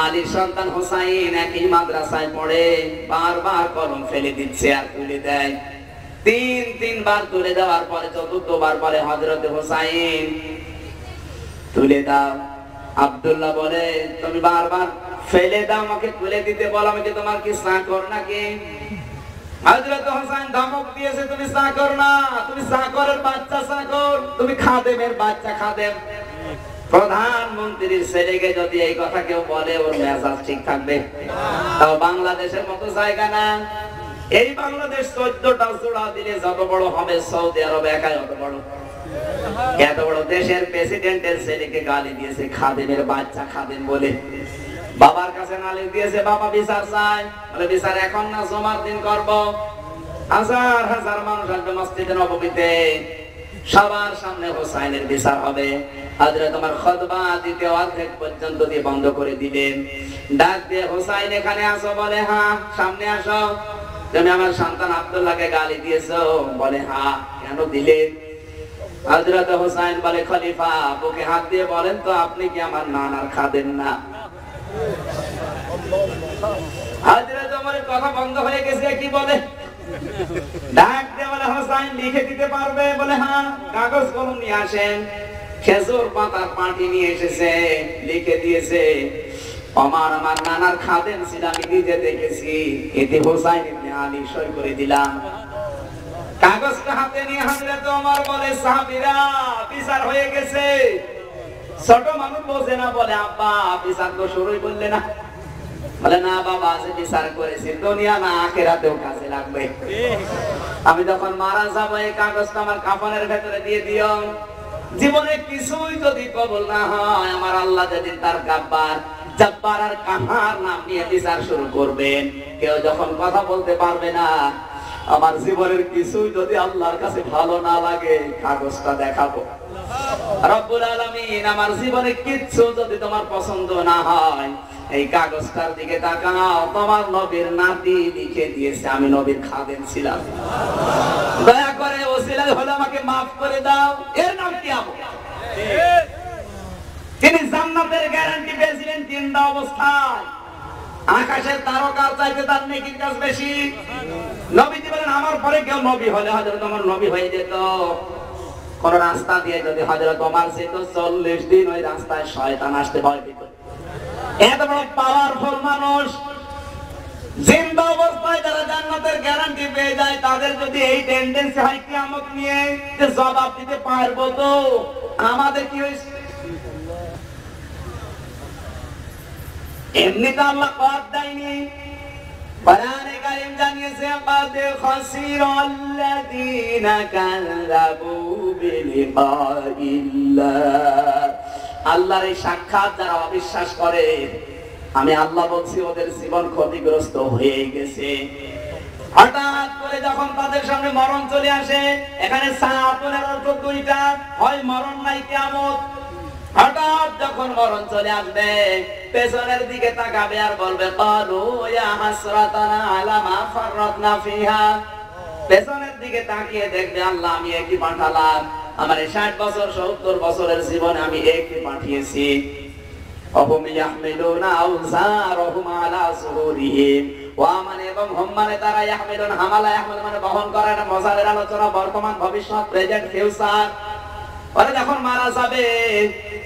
আলীর সন্তান হুসাইন একই মাদ্রাসায় পড়ে, বারবার কলম ফেলে দিচ্ছে আর তুলে দেয়। তিনবার তুলে দেওয়ার পরে চতুর্থবার পরে হযরত হুসাইন তুলে দাও। আব্দুল্লাহ বলে, তুমি বারবার ফেলে দাও, আমাকে তুলে দিতে বলো, আমি কি তোমার কি চাকর নাকি? হযরত হুসাইন ধমক দিয়েছে, তুমি চাকর না, তুমি চাকরের বাচ্চা চাকর, তুমি খাদেমের বাচ্চা খাদেম। প্রধানমন্ত্রীর ছেলেকে যদি এই কথা কেউ বলে, ওর মেজাজ ঠিক থাকবে? তাও বাংলাদেশের মতো জায়গা না। এই বাংলাদেশ 14টা জোড়া দিলে যত বড় হবে, সৌদি আরব একাই অত বড়। এত বড় দেশের প্রেসিডেন্টের ছেলেকে গালি দিয়েছে খাদেমের বাচ্চা খাদেম বলে। বাবার কাছে নালিশ দিয়েছে, বাবা বিচার চাই। বলে, বিচার এখন না, জুমার দিন করব। হাজার হাজার মানুষ আসবে মসজিদে নববীতে, সবার সামনে হুসাইনের বিচার হবে। হযরত ওমর খুতবা দিতে অর্ধেক পর্যন্ত দিয়ে বন্ধ করে দিলেন। ডাক দিয়ে, হুসাইন এখানে আসো? বলে, হ্যাঁ। সামনে আসো। তুমি আমার সন্তান আব্দুল্লাহকে গালি দিয়েছো? বলে, হ্যাঁ। কেন দিলে? হযরত হুসাইন বলে, খলিফা, বুকে হাত দিয়ে বলেন তো, আপনি কি আমার নানার খাদেম না? হযরত ওমরের কথা বন্ধ হয়ে গেছে। কি বলে? ডাক দিয়ে বলে, হুসাইন লিখে দিতে পারবে? বলে, হ্যাঁ। কাগজ কলম নিয়ে আসেন। খেজুর পাতার পাটি নিয়ে এসেছে, লিখে দিয়েছে, ওমর আমার নানার খাদেম ছিল, আমি নিজে দেখেছি, এতে হুসাইন ইবনে আলী সই করে দিলাম। কাগজটা হাতে নিয়ে হযরত ওমর বলে, সাহাবীরা, বিচার হয়ে গেছে। ছোট মানুষ বোঝে না, বলে, আব্বা বিচার তো শুরুই করলে না। বলে, না বাবা, আজ বিচার করেছি, দুনিয়া না আখিরাতেও কাজে লাগবে। আমি যখন মারা যাব, এই কাগজটা আমার কাফনের ভেতরে দিয়ে দিও। জীবনে কিছুই যদি কবুল না হয়, আমার আল্লাহ যেদিন তার জব্বার আর কাহার নাম নিয়ে বিচার শুরু করবেন, কেউ যখন কথা বলতে পারবে না, আমার জীবনের কিছুই যদি আল্লাহর কাছে ভালো না লাগে, কাগজটা দেখাবো। রব্বুল আলামিন, আমার জীবনে কিচ্ছু যদি তোমার পছন্দ না হয়, এই কাগজটার দিকে তাকাও, তোমার নবীর নাতি লিখে দিয়েছে, আমি নবীর খাদেম ছিলাম, দয়া করে ওসিলা হলে আমাকে মাফ করে দাও। এর নাম কিয়ামত। তিনি জান্নাতের গ্যারান্টি পেয়েছিলেন 3টা অবস্থায়। আকাশের তারকার চাইতে তার নেকির কাজ বেশি। নবীজি বলেন, আমার পরে কেউ নবী হলে হযরত ওমর নবী হয়ে যেত। কোন রাস্তা দিয়ে যদি হযরত ওমর যেত, 40 দিন ওই রাস্তায় শয়তান আসতে ভয় পেত। এত বড় পাওয়ারফুল মানুষ, জিন্দা অবস্থায় যারা জান্নাতের গ্যারান্টি পেয়ে যায়, তাদের যদি এই টেন্ডেন্সি হয় কিয়ামত নিয়ে যে জবাব দিতে পারবো তো, আমাদের কি হয়েছে? এমনি তো আল্লাহ কর দেয়নি। কোরআনে কারীম জানিয়েছে, قد خسر الذين كذبوا بلقاء الله। আল্লাহর এই সাক্ষাৎ যারা অবিশ্বাস করে, আমি আল্লাহ বলছি, ওদের জীবন ক্ষতিগ্রস্ত হয়ে গেছে। হঠাৎ করে যখন তাদের সামনে মরণ চলে আসে, এখানে সাআতুনের অর্থ 2টা, হয় মরণ নাই কিয়ামত। হঠাৎ যখন মরণ চলে আসবে, পেছনের দিকে তাকাবে আর বলবে, ক্বালু ইয়া হাসরাতানা আলা মা ফাররাতনা ফিহা। পেছনের দিকে তাকিয়ে দেখবে, আল্লাহ আমি একই পাঠালাম, আমার 60 বছর 70 বছরের জীবনে আমি একই পাঠিয়েছি। অহুম ইয়াহমিলুনা আওযারহুম আলা যুহুরিহিম, ওয়া মানে এবং হুম মানে তারা, ইয়াহমিলুন হামালা, ইয়াহমিল মানে বহন করা। এটা মজারের আলোচনা, বর্তমান ভবিষ্যৎ প্রেজেন্ট ফিউচার। ওরা যখন মারা যাবে,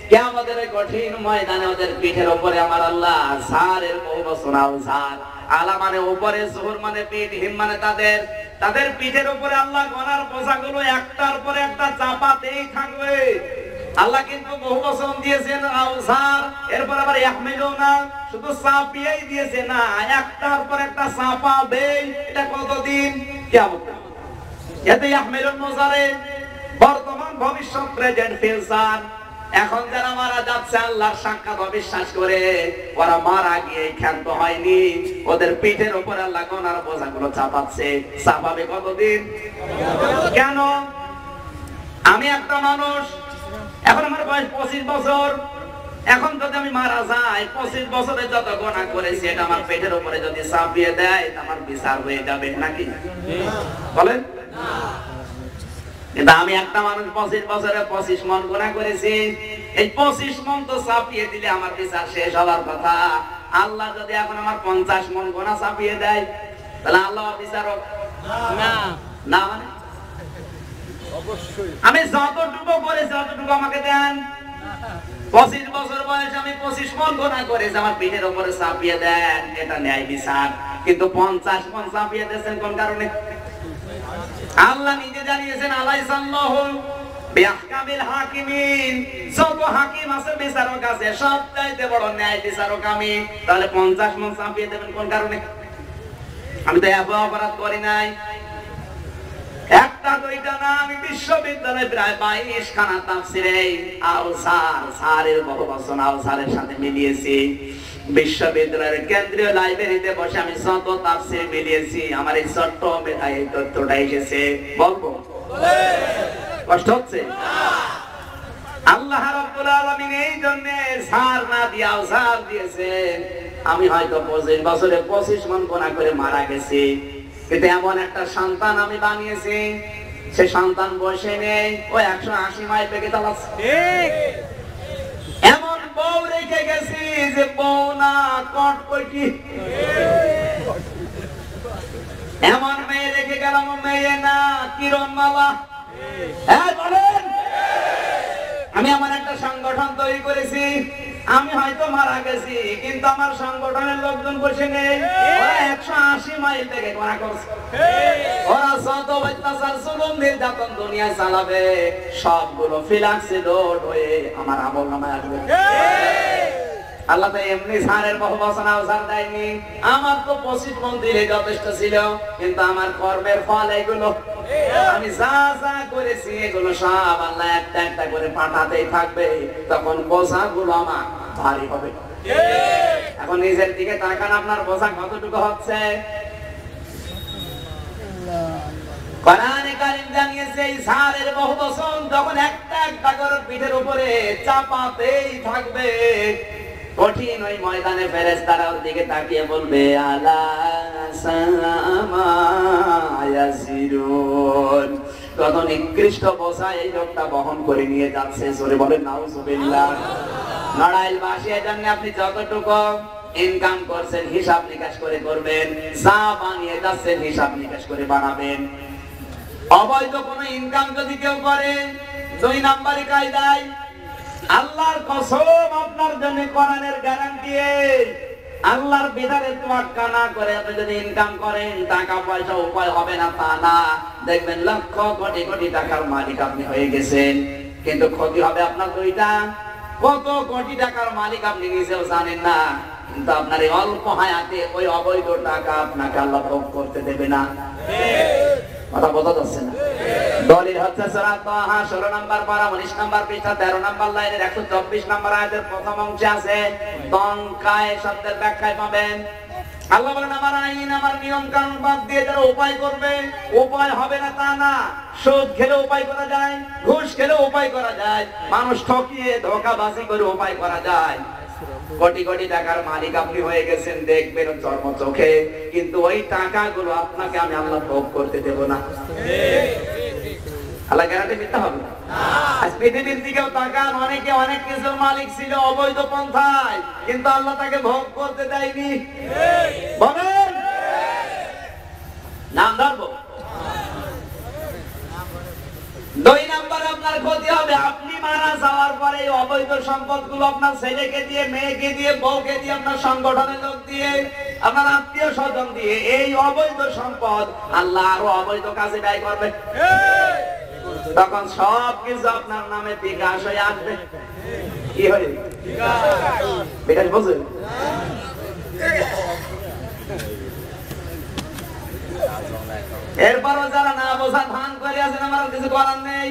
কিয়ামতের কঠিন ময়দানে ওদের পিঠের উপরে আমার আল্লাহ ঝাড়ের বহু বচন আওযার, আলা মানে উপরে, যুহুর মানে পিঠ, হিম মানে তাদের তাদের পিঠের উপরে আল্লাহ গনার বোঝাগুলো একটার পর একটা চাপাতেই থাকবে। আল্লাহ কিন্তু বহু বচন দিয়েছেন আউসার, এরপর আবার ইয়াহমিলুনা, শুধু চাপিয়েই দিয়েছে না, একটার পর একটা চাপাবে। এটা কতদিন? কিয়ামত। এতে ইয়াহমিলুন মুজারে বর্তমান, ভবিষ্যৎ, প্রেজেন্ট, ফিউচার। এখন যারা মারা যাচ্ছে আল্লাহর সাক্ষাৎ অবিশ্বাস করে, ওরা মারা গিয়ে ক্ষান্ত হয়নি, ওদের পিঠের উপর আল্লাহ গনার বোঝাগুলো চাপাচ্ছে। চাপাবে কতদিন? কেন? আমি একটা মানুষ, এখন আমার বয়স 25 বছর, এখন যদি আমি মারা যাই, 25 বছরে যত গোনা করেছি এটা আমার পেটের উপরে যদি চাপিয়ে দেয়, আমার বিচার হয়ে যাবে নাকি? বলেন। কিন্তু আমি একটা মানুষ 25 বছরে 25 মন গোনা করেছি, এই 25 মন তো চাপিয়ে দিলে আমার বিচার শেষ হওয়ার কথা। আল্লাহ যদি এখন আমার 50 মন গোনা চাপিয়ে দেয়, তাহলে আল্লাহ বিচারক না? না মানে অবশ্যই আমি যতটুকু করেছি ততটুকু আমাকে দেন। 25 বছর বয়সে আমি 25 মন গোনা করেছি, আমার পিঠের উপরে চাপিয়ে দেন, এটা ন্যায় বিচার। কিন্তু 50 মন চাপিয়ে দিয়েছেন কোন কারণে? আল্লাহ নিজে জানিয়েছেন আলাইসাল্লাহু বিআহকামিল হাকিমিন, যত হাকিম আছে বিচারক আছে, সবচাইতে বড় ন্যায় বিচারক আমি। তাহলে 50 মন চাপিয়ে দেবেন কোন কারণে? আমি তো অপরাধ করি নাই, একটা দুইটা না, আমি বিশ্ববিদ্যালয়ে প্রায় 22 খানা তাফসীরে আউসারের বহু বচন আউসারের সাথে মিলিয়েছি। বিশ্ববিদ্যালয়ের কেন্দ্রীয় লাইব্রেরিতে বসে আমি যত তাফসীর মিলিয়েছি, আমার এই ছোট্ট মেধায় এই তথ্যটা এসেছে। বলবো কষ্ট হচ্ছে? আল্লাহ রাব্বুল আলামিন এই জন্য সার না দিয়ে আউসার দিয়েছেন। আমি হয়তো 25 বছরে 25 মন গোনা করে মারা গেছি, কিন্তু এমন একটা সন্তান আমি বানিয়েছি, সে সন্তান বসে নেই, ও 180 মাইল বেগে চালাচ্ছে। এমন বউ রেখে গেছি যে বউ না কটকটি, এমন মেয়ে রেখে গেলাম মেয়ে না কিরণমালা। হ্যাঁ বলেন। আমি আমার একটা সংগঠন তৈরি করেছি, আমি হয়তো মারা গেছি, কিন্তু আমার সংগঠনের লোকজন বসে নেই, ওরা 180 মাইল থেকে গোনা করছে। ওরা যত অত্যাচার জুলুম নির্যাতন দুনিয়ায় চালাবে, সবগুলো ফিলাক্সে লোড হয়ে আমার আমলনামায় আসবে। আল্লাহ তো এমনি সারের বহু বচন আউসার দেয়নি। আমার তো 25 মন দিলে যথেষ্ট ছিল, কিন্তু আমার কর্মের ফল এগুলো। আমি যা যা করেছি এগুলো সব আল্লাহ একটা একটা করে পাঠাতেই থাকবে, তখন বোঝাগুলো আমার ভারী হবে। এখন নিজের দিকে তাকান, আপনার বোঝা কতটুকু হচ্ছে? কোরআনে কারীম জানিয়েছে এই সারের বহু বচন যখন একটা একটা করে পিঠের উপরে চাপাতেই থাকবে, কঠিন ওই ময়দানে ফেরেশতারা ওর দিকে তাকিয়ে বলবে আলা সামা ইয়াসিরুন, কত নিকৃষ্ট বোঝা এই লোকটা বহন করে নিয়ে যাচ্ছে। জোরে বলেন নাউজুবিল্লাহ। নড়াইলবাসী, এজন্য আপনি যতটুকু ইনকাম করছেন হিসাব নিকাশ করে করবেন, যা বানিয়ে যাচ্ছেন হিসাব নিকাশ করে বানাবেন। অবৈধ কোনো ইনকাম যদি কেউ করে, 2 নম্বরই কায়দায় আল্লাহর কসম আপনার জন্য কোরআনের গ্যারান্টি, আল্লাহর বিধানে তোয়াক্কা না করে আপনি যদি ইনকাম করেন, টাকা পয়সা উপায় হবে না তা না, দেখবেন লক্ষ কোটি কোটি টাকার মালিক আপনি হয়ে গেছেন, কিন্তু ক্ষতি হবে আপনার দুইটা। কত কোটি টাকার মালিক আপনি নিজেও জানেন না, কিন্তু আপনার এই অল্প হায়াতে ওই অবৈধ টাকা আপনাকে আল্লাহ ভোগ করতে দেবে না। কথা বোঝা যাচ্ছে না? দলিল হচ্ছে সূরা তাহা 16 নম্বর পারা 19 নম্বর পৃষ্ঠা 13 নম্বর লাইনের 124 নম্বর আয়াতের প্রথম অংশে আছে, তনকায় শব্দের ব্যাখ্যায় পাবেন। আল্লাহ বলেন আমার আইন আমার নিয়ম কানুন বাদ দিয়ে যারা উপায় করবে, উপায় হবে না তা না। সুদ খেলে উপায় করা যায়, ঘুষ খেলে উপায় করা যায়, মানুষ ঠকিয়ে ধোঁকাবাজি করে উপায় করা যায়। কোটি কোটি টাকার মালিক আপনি হয়ে গেছেন, দেখবেন জন্ম চোখে, কিন্তু ওই টাকাগুলো আপনাকে আমি আল্লাহ ভোগ করতে দেব না। আল্লাহ গ্যারান্টি দিতে হবে না। আজ পৃথিবীর দিকেও তাকান, অনেকে অনেক কিছুর মালিক ছিল অবৈধ পন্থায়, কিন্তু আল্লাহ তাকে ভোগ করতে দেয়নি। বলেন নাম ধরবো। 2 নম্বরে আপনার ক্ষতি হবে, আপনি মারা যাওয়ার পরে অবৈধ সম্পদগুলো আপনার ছেলেকে দিয়ে, মেয়েকে দিয়ে, বউকে দিয়ে, আপনার সংগঠনের লোক দিয়ে আপনার আত্মীয় স্বজন দিয়ে এই অবৈধ সম্পদ আল্লাহ আরো অবৈধ কাজে ব্যয় করবে, তখন সবকিছু আপনার নামে বিকাশ হয়ে আসবে। কি হয় বিকাশ বোঝেন? এরপরও যারা না বোঝা ভান করে আছেন, আমার কিছু করার নেই।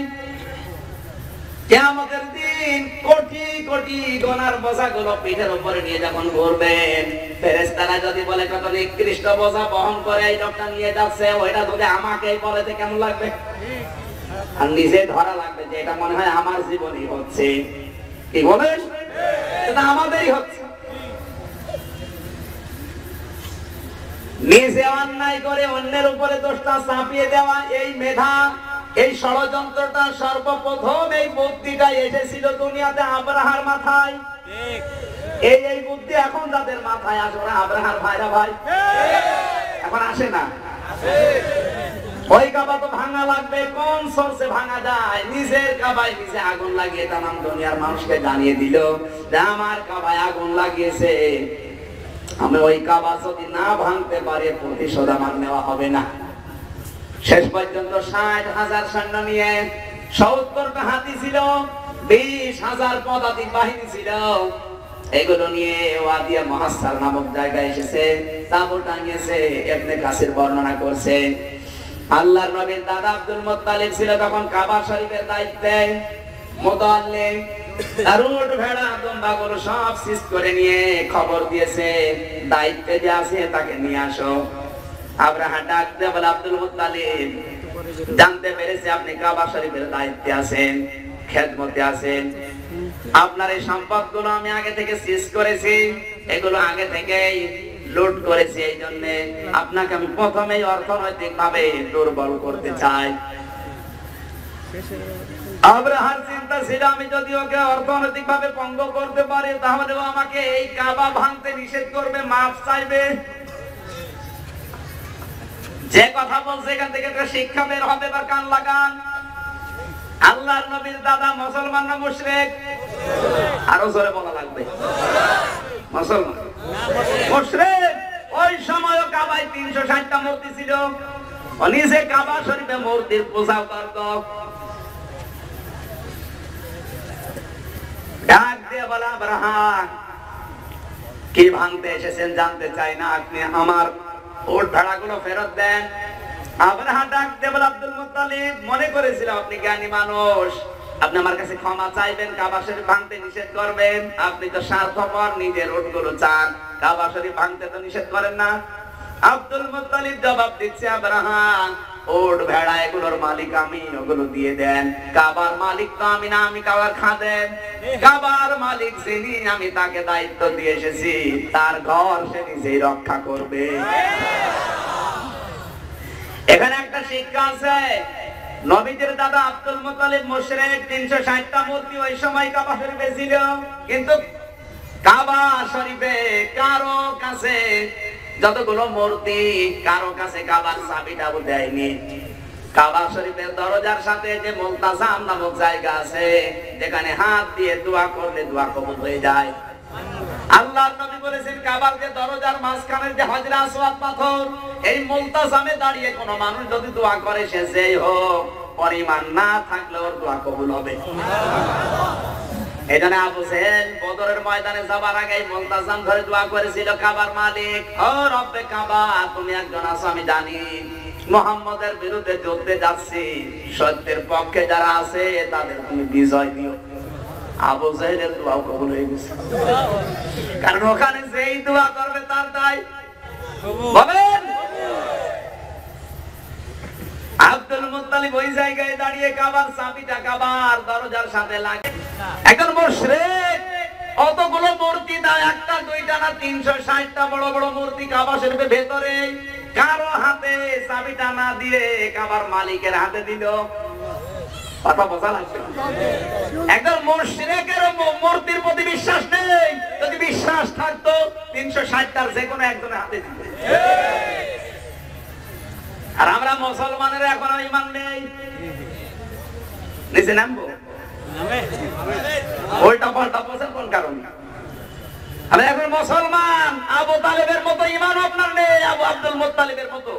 কিয়ামতের দিন কোটি কোটি গোনার বোঝাগুলো পিঠের উপরে নিয়ে যখন ঘুরবেন, ফেরেশতারা যদি বলে কত নিকৃষ্ট বোঝা বহন করে এই লোকটা নিয়ে যাচ্ছে, ওইটা যদি আমাকেই বলে তো কেমন লাগবে? আর নিজে ধরা লাগবে যে এটা মনে হয় আমার জীবনই হচ্ছে। কি বলেন? এটা আমাদেরই হচ্ছে। নিজে অন্যায় করে অন্যের উপরে দোষটা চাপিয়ে দেওয়া, এই মেধা, এই ষড়যন্ত্রটা সর্বপ্রথম এই বুদ্ধিটা এসেছিল দুনিয়াতে আব্রাহার মাথায়। এই বুদ্ধি এখন যাদের মাথায় আসে না, আব্রাহার ভাইরা ভাই এখন আসে না। ওই কাবা তো ভাঙা লাগবে, কোন সোর্সে ভাঙা যায়? নিজের কাবায় নিজে আগুন লাগিয়ে তামাম দুনিয়ার মানুষকে জানিয়ে দিল যে আমার কাবায় আগুন লাগিয়েছে, আমি ওই কাবা যদি না ভাঙতে পারি প্রতিশোধ আমার নেওয়া হবে না। শেষ পর্যন্ত 60,000 সৈন্য নিয়ে 70টা হাতি ছিল, 20,000 পদাতিক বাহিনী ছিল, এগুলো নিয়ে ওয়াদিয়া মুহাসসার নামক জায়গায় এসেছে, তাঁবু টাঙিয়েছে। ইবনে কাসির বর্ণনা করছে আল্লাহর নবীর দাদা আব্দুল মুত্তালিব ছিল তখন কাবা শরীফের দায়িত্বে, মুতাল্লিম আর উট ভেড়া দুম্বাগুলো সব সিজ করে নিয়ে খবর দিয়েছে দায়িত্বে যে আছে তাকে নিয়ে আসো। আব্রাহা ডাক দিয়ে বলে, আব্দুল মুত্তালিব জানতে পেরেছে আপনি কাবা শরীফের দায়িত্বে আছেন, খেদমতে আছেন, আপনার এই সম্পদগুলো আমি আগে থেকে সিজ করেছি, এগুলো আগে থেকেই লুট করেছি, এই জন্য আপনাকে আমি প্রথমেই অর্থনৈতিক ভাবে দুর্বল করতে চাই। আব্রাহার চিন্তা ছিল আমি যদি ওকে অর্থনৈতিক ভাবে পঙ্গ করতে পারি তাহলে ও আমাকে এই কাবা ভাঙতে নিষেধ করবে, মাফ চাইবে। যে কথা বলছে এখান থেকে একটা শিক্ষা বের হবে, বা কান লাগান। আল্লাহর নবীর দাদা মুসলমান না মুশরিক? আরো জোরে বলা লাগবে, মুসলমান মুশরিক। ওই সময় কাবায় 360টা মূর্তি ছিল, ও নিজে কাবা শরীফে মূর্তির পূজা করত। ডাক দিয়ে বলা, আব্রাহা কি ভাঙতে এসেছেন জানতে চাই না, আপনি আমার উট ভেড়াগুলো ফেরত দেন। আব্রাহা ডাক দিয়ে বলে, আব্দুল মুত্তালিব মনে করেছিলাম আপনি জ্ঞানী মানুষ, আপনি আমার কাছে ক্ষমা চাইবেন, কাবা শরীফ ভাঙতে নিষেধ করবেন। আপনি তো স্বার্থপর, নিজের উটগুলো চান, কাবা শরীফ ভাঙতে তো নিষেধ করেন না। আব্দুল মুত্তালিব জবাব দিচ্ছে, আব্রাহা উট ভেড়া এগুলোর মালিক আমি, ওগুলো দিয়ে দেন। কাবার মালিক তো আমি না, আমি কাবার খাদেম। কাবার মালিক যিনি, আমি তাকে দায়িত্ব দিয়ে এসেছি, তার ঘর সে নিজেই রক্ষা করবে। এখানে একটা শিক্ষা আছে, নবীদের দাদা আব্দুল মুত্তালিব মুশরিক, 360টা মূর্তি ওই সময় কাবা শরীফে ছিল, কিন্তু কাবা শরীফে কারো কাছে যতগুলো মূর্তি, কারো কাছে কাবার চাবিটাও দেয়নি। কাবা শরীফের দরজার সাথে যে মুলতাজাম নামক জায়গা আছে, যেখানে হাত দিয়ে দোয়া করলে দোয়া কবুল হয়ে যায়। আল্লাহর নবী বলেছেন কাবার যে দরজার মাঝখানের যে হাজরা আসওয়াদ পাথর, এই মুলতাজামে দাঁড়িয়ে কোনো মানুষ যদি দোয়া করে সে যেই হোক, পরিমাণ না থাকলে ওর দোয়া কবুল হবে। এখানে আবু জেহেল বদরের ময়দানে যাবার আগে মুলতাজাম ধরে দোয়া করেছিল, কাবার মালিক ও রব্বে কাবা, তুমি একজন আছো আমি জানি, মুহাম্মদের বিরুদ্ধে যুদ্ধে যাচ্ছি, সত্যের পক্ষে যারা আছে তাদের তুমি বিজয় দিও। আবু জেহেলের দোয়া কবুল হয়ে গেছে, কারণ ওখানে যেই দোয়া করবে তার দায় বলেন। আব্দুল মুত্তালিব ওই জায়গায় দাঁড়িয়ে কাবার চাবিটা কাবার দরজার সাথে লাগে। একজন মুশরিক অতগুলো মূর্তি দেয়, একটা দুইটা না 360টা বড় বড় মূর্তি কাবা শরীফের ভেতরে, কারো হাতে চাবিটা না দিয়ে কাবার মালিকের হাতে দিল। কথা বোঝা লাগছে? একজন মুশরিকের মূর্তির প্রতি বিশ্বাস নেই, যদি বিশ্বাস থাকতো 360টার যে কোনো একজনের হাতে দিত। আর আমরা মুসলমানের এখন ঈমান নেই, নিচে নামবো উল্টা পাল্টা বলছেন কোন কারণে? আমরা এখন মুসলমান আবু তালেবের মতো ঈমান আপনার নেই আবু আব্দুল মুত্তালিবের মতো।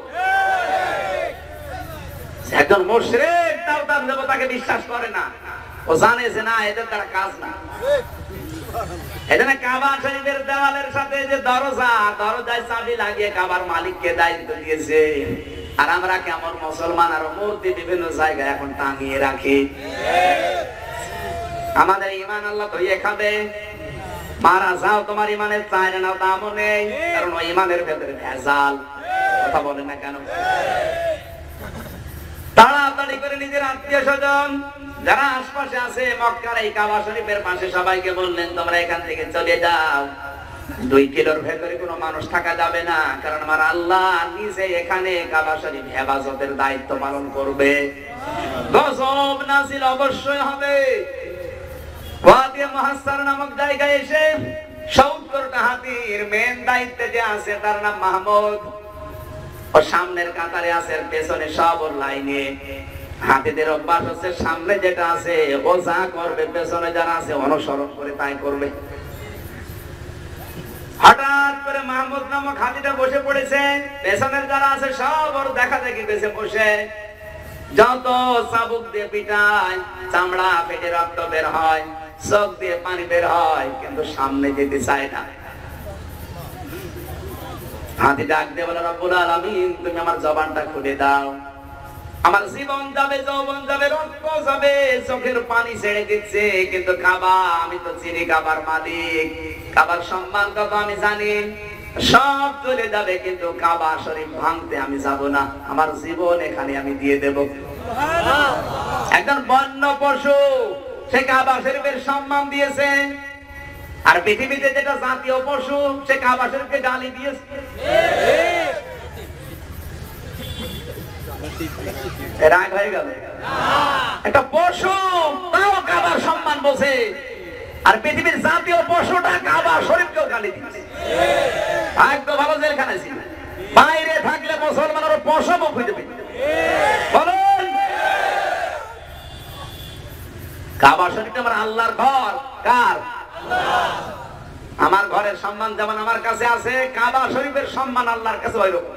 একজন মুশরিক তাও তার দেবতাকে বিশ্বাস করে না, ও জানে যে না এদের দ্বারা কাজ না। এখানে কাবা শরীফের দেওয়ালের সাথে যে দরজায় চাবি লাগিয়ে কাবার মালিককে দায়িত্ব দিয়েছে, আর আমরা কেমন মুসলমান আর মূর্তি বিভিন্ন জায়গায় এখন টাঙিয়ে রাখি। আমাদের ঈমান আল্লাহ ধুইয়ে খাবে। মারা যাও, তোমার ঈমানের চাইনা নাও দামও নেই, কারণ ওই ঈমানের ভেতরে ভেজাল। কথা বলেন না কেন? তাড়াতাড়ি করে নিজের আত্মীয় স্বজন যারা আশপাশে আছে মক্কার এই কাবা শরীফের পাশে সবাইকে বললেন তোমরা এখান থেকে চলে যাও, 2 কিলোর ভেতরে কোনো মানুষ থাকা যাবে না, কারণ আমার আল্লাহ নিজে এখানে কাবা শরীফ হেফাজতের দায়িত্ব পালন করবে। গজব নাজিল অবশ্যই হবে। ওয়াদি মুহাসসার নামক জায়গায় এসে 70টা হাতির মেন দায়িত্বে যে আছে তার নাম মাহমুদ। ও সামনের কাতারে আছে, পেছনে সব ওর লাইনে। হাতিদের অভ্যাস হচ্ছে সামনে যেটা আছে ও যা করবে পেছনে যারা আছে অনুসরণ করে তাই করবে। হঠাৎ করে মাহমুদ নামক হাতিটা বসে পড়েছে, পেছনের যারা আছে সব ওর দেখা দেখি পেছে বসে। যত চাবুক দিয়ে পিটায় চামড়া ফেটে রক্ত বের হয়, চোখ দিয়ে পানি বের হয়, কিন্তু সামনে যেতে চায় না। হাতি ডাক দিয়ে বলে রব্বুল আলামিন তুমি আমার জবানটা খুলে দাও, আমার জীবন যাবে, যৌবন যাবে, রক্ত যাবে, চোখের পানি ছেড়ে দিচ্ছে, কিন্তু কাবা আমি তো চিনি, কাবার মালিক, কাবার সম্মান কত আমি জানি, সব চলে যাবে, কিন্তু কাবা শরীফ ভাঙতে আমি যাব না, আমার জীবন এখানে আমি দিয়ে দেব। একজন বন্য পশু সে কাবা শরীফের সম্মান দিয়েছে, আর পৃথিবীতে যেটা জাতীয় পশু সে কাবা শরীফকে গালি দিয়েছে। রাগ হয়ে গেল? একটা পশু তাও কাবার সম্মান বসে, আর পৃথিবীর জাতীয় পশুটা কাবা শরীফকেও গালি দিয়েছে। একদম ভালো জেলখানায় ছিল, বাইরে থাকলে মুসলমানের পশু খুঁজে পেত। বলুন, কাবা শরীফ আমার আল্লাহর ঘর। কার? আমার ঘরের সম্মান যেমন আমার কাছে আছে, কাবা শরীফের সম্মান আল্লাহর কাছে ওইরকম।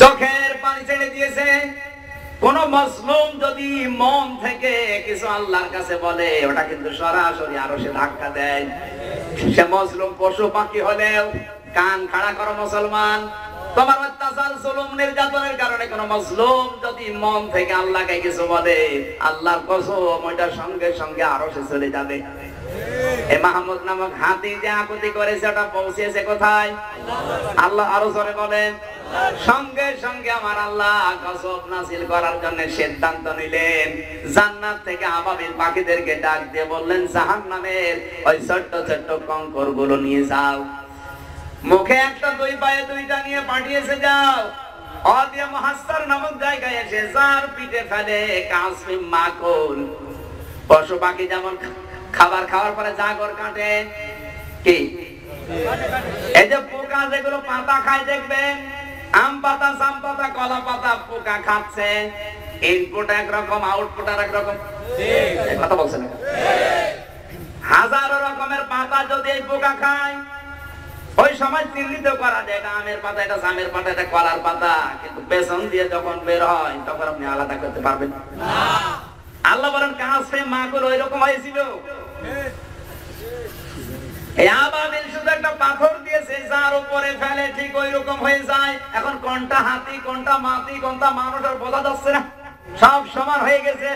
চোখের পানি ছেড়ে দিয়েছে। কোন মজলুম যদি মন থেকে কিছু আল্লাহর কাছে বলে, ওটা কিন্তু সরাসরি আরো সে ধাক্কা দেয়। সে মজলুম পশু পাখি হলেও কান খাড়া করো মুসলমান। তোমার অত্যাচার জুলুম নির্যাতনের কারণে কোন মজলুম যদি মন থেকে আল্লাহকে কিছু বলে, আল্লাহর কসম ওইটা সঙ্গে সঙ্গে আরো সে চলে যাবে। এই মাহমুদ নামক হাতি যে আকুতি করেছে ওটা পৌঁছেছে কোথায়? আল্লাহ আরো জোরে বলেন। সঙ্গে সঙ্গে আমার আল্লাহ গজব নাযিল করার জন্য সিদ্ধান্ত নিলেন। জান্নাত থেকে আবাবিল পাখিদেরকে ডাক দিয়ে বললেন জাহান্নামের ওই ছোট্ট ছোট্ট কঙ্কর গুলো নিয়ে যাও। মুখে একটা, 2 পায়ে 2টা নিয়ে পাঠিয়েছে, যাও ওয়াদি মুহাসসার নামক জায়গায় এসে যার পিঠে ফেলে কাসমিম মাকুল। পশু পাখি যেমন খাবার খাওয়ার পরে জাগর কাটে, কি এই যে পোকা যেগুলো পাতা খায় দেখবেন, আম পাতা, জাম পাতা, কলা পাতা পোকা খাচ্ছে। ইনপুট একরকম, আউটপুট আর একরকম। কথা বলছেন? হাজারো রকমের পাতা যদি এই পোকা খায়, ওই সময় চিহ্নিত করা যায় এটা আমের পাতা, এটা জামের পাতা, এটা কলার পাতা, কিন্তু পেছন দিয়ে যখন বের হয় তখন আপনি আলাদা করতে পারবেন না। আল্লাহ বলেন কাসমিম মাকুল ওই রকম হয়েছিল। এই আবাবিল শুধু একটা পাথর দিয়েছে, যার উপরে ফেলে ঠিক ওই রকম হয়ে যায়। এখন কোনটা হাতি, কোনটা মাটি, কোনটা মানুষ আর বোঝা যাচ্ছে না, সব সমান হয়ে গেছে।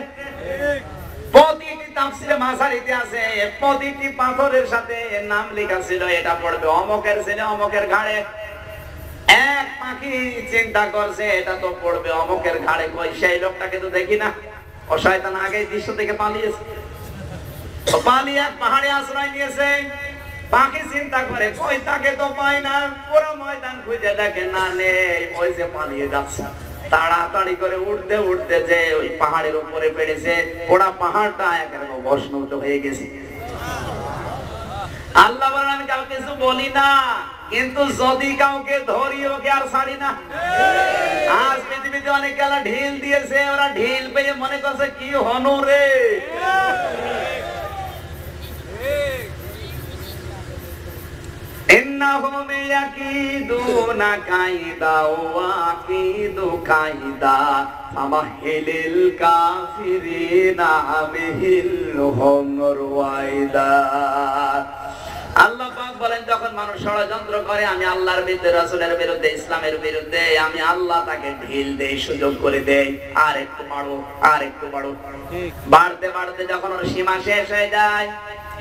প্রতিটি তাফসীরে মাসারিতে আছে, প্রতিটি পাথরের সাথে নাম লেখা ছিল, এটা পড়বে অমকের ছেলে অমকের ঘাড়ে। এক পাখি চিন্তা করছে এটা তো পড়বে অমকের ঘাড়ে, কই সেই লোকটাকে তো দেখি না। ও শয়তান আগে দৃশ্য থেকে পালিয়েছে, পালিয়ে এক পাহাড়ে আশ্রয় নিয়েছে। পাখি চিন্তা করে কই তাকে তো পায় না, পুরো ময়দান খুঁজে দেখে না, নেই, ওই যে পালিয়ে যাচ্ছে। তাড়াতাড়ি করে উঠতে উঠতে যে ওই পাহাড়ের উপরে পেড়েছে, ওরা পাহাড়টা একেবারে ভস্মীভূত হয়ে গেছে। আল্লাহ বলেন আমি কাউকে কিছু বলি না, কিন্তু যদি কাউকে ধরি ওকে আর ছাড়ি না। আজ পৃথিবীতে অনেক খেলা ঢিল দিয়েছে, ওরা ঢিল পেয়ে মনে করছে কি হনু রে। ইন্নাহুম ইয়াকিদুনা কাইদা ওয়া আকিদু কাইদা ফামাহিলিল কাফিরিনা আমহিলহুম রুয়াইদা। আল্লাহ পাক বলেন যখন মানুষ ষড়যন্ত্র করে আমি আল্লাহর বিরুদ্ধে, রাসূলের বিরুদ্ধে, ইসলামের বিরুদ্ধে, আমি আল্লাহ তাকে ঢিল দেই, সুযোগ করে দেই, আর একটু বাড়ো, আর একটু বাড়ো। বাড়তে বাড়তে যখন ওর সীমা শেষ হয়ে যায়,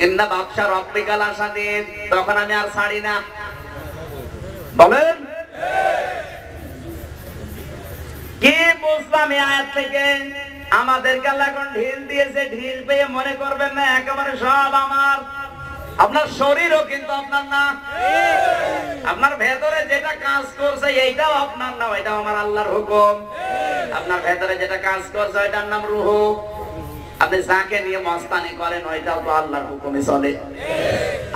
ইন্না বাদশা রব্বিকাল আসাদিদ, তখন আমি আর ছাড়ি না। বলেন কি বুঝলাম এই আয়াত থেকে? আমাদেরকে আল্লাহ এখন ঢিল দিয়েছে, ঢিল পেয়ে মনে করবেন না একেবারে সব আমার। আপনার শরীরও কিন্তু আপনার না, আপনার ভেতরে যেটা কাজ করছে এইটাও আপনার না, ওইটাও আমার আল্লাহর হুকুম। আপনার ভেতরে যেটা কাজ করছে ওইটার নাম রূহ। আপনি যাকে নিয়ে মস্তানি করেন ওইটাও তো আল্লাহর হুকুমে চলে।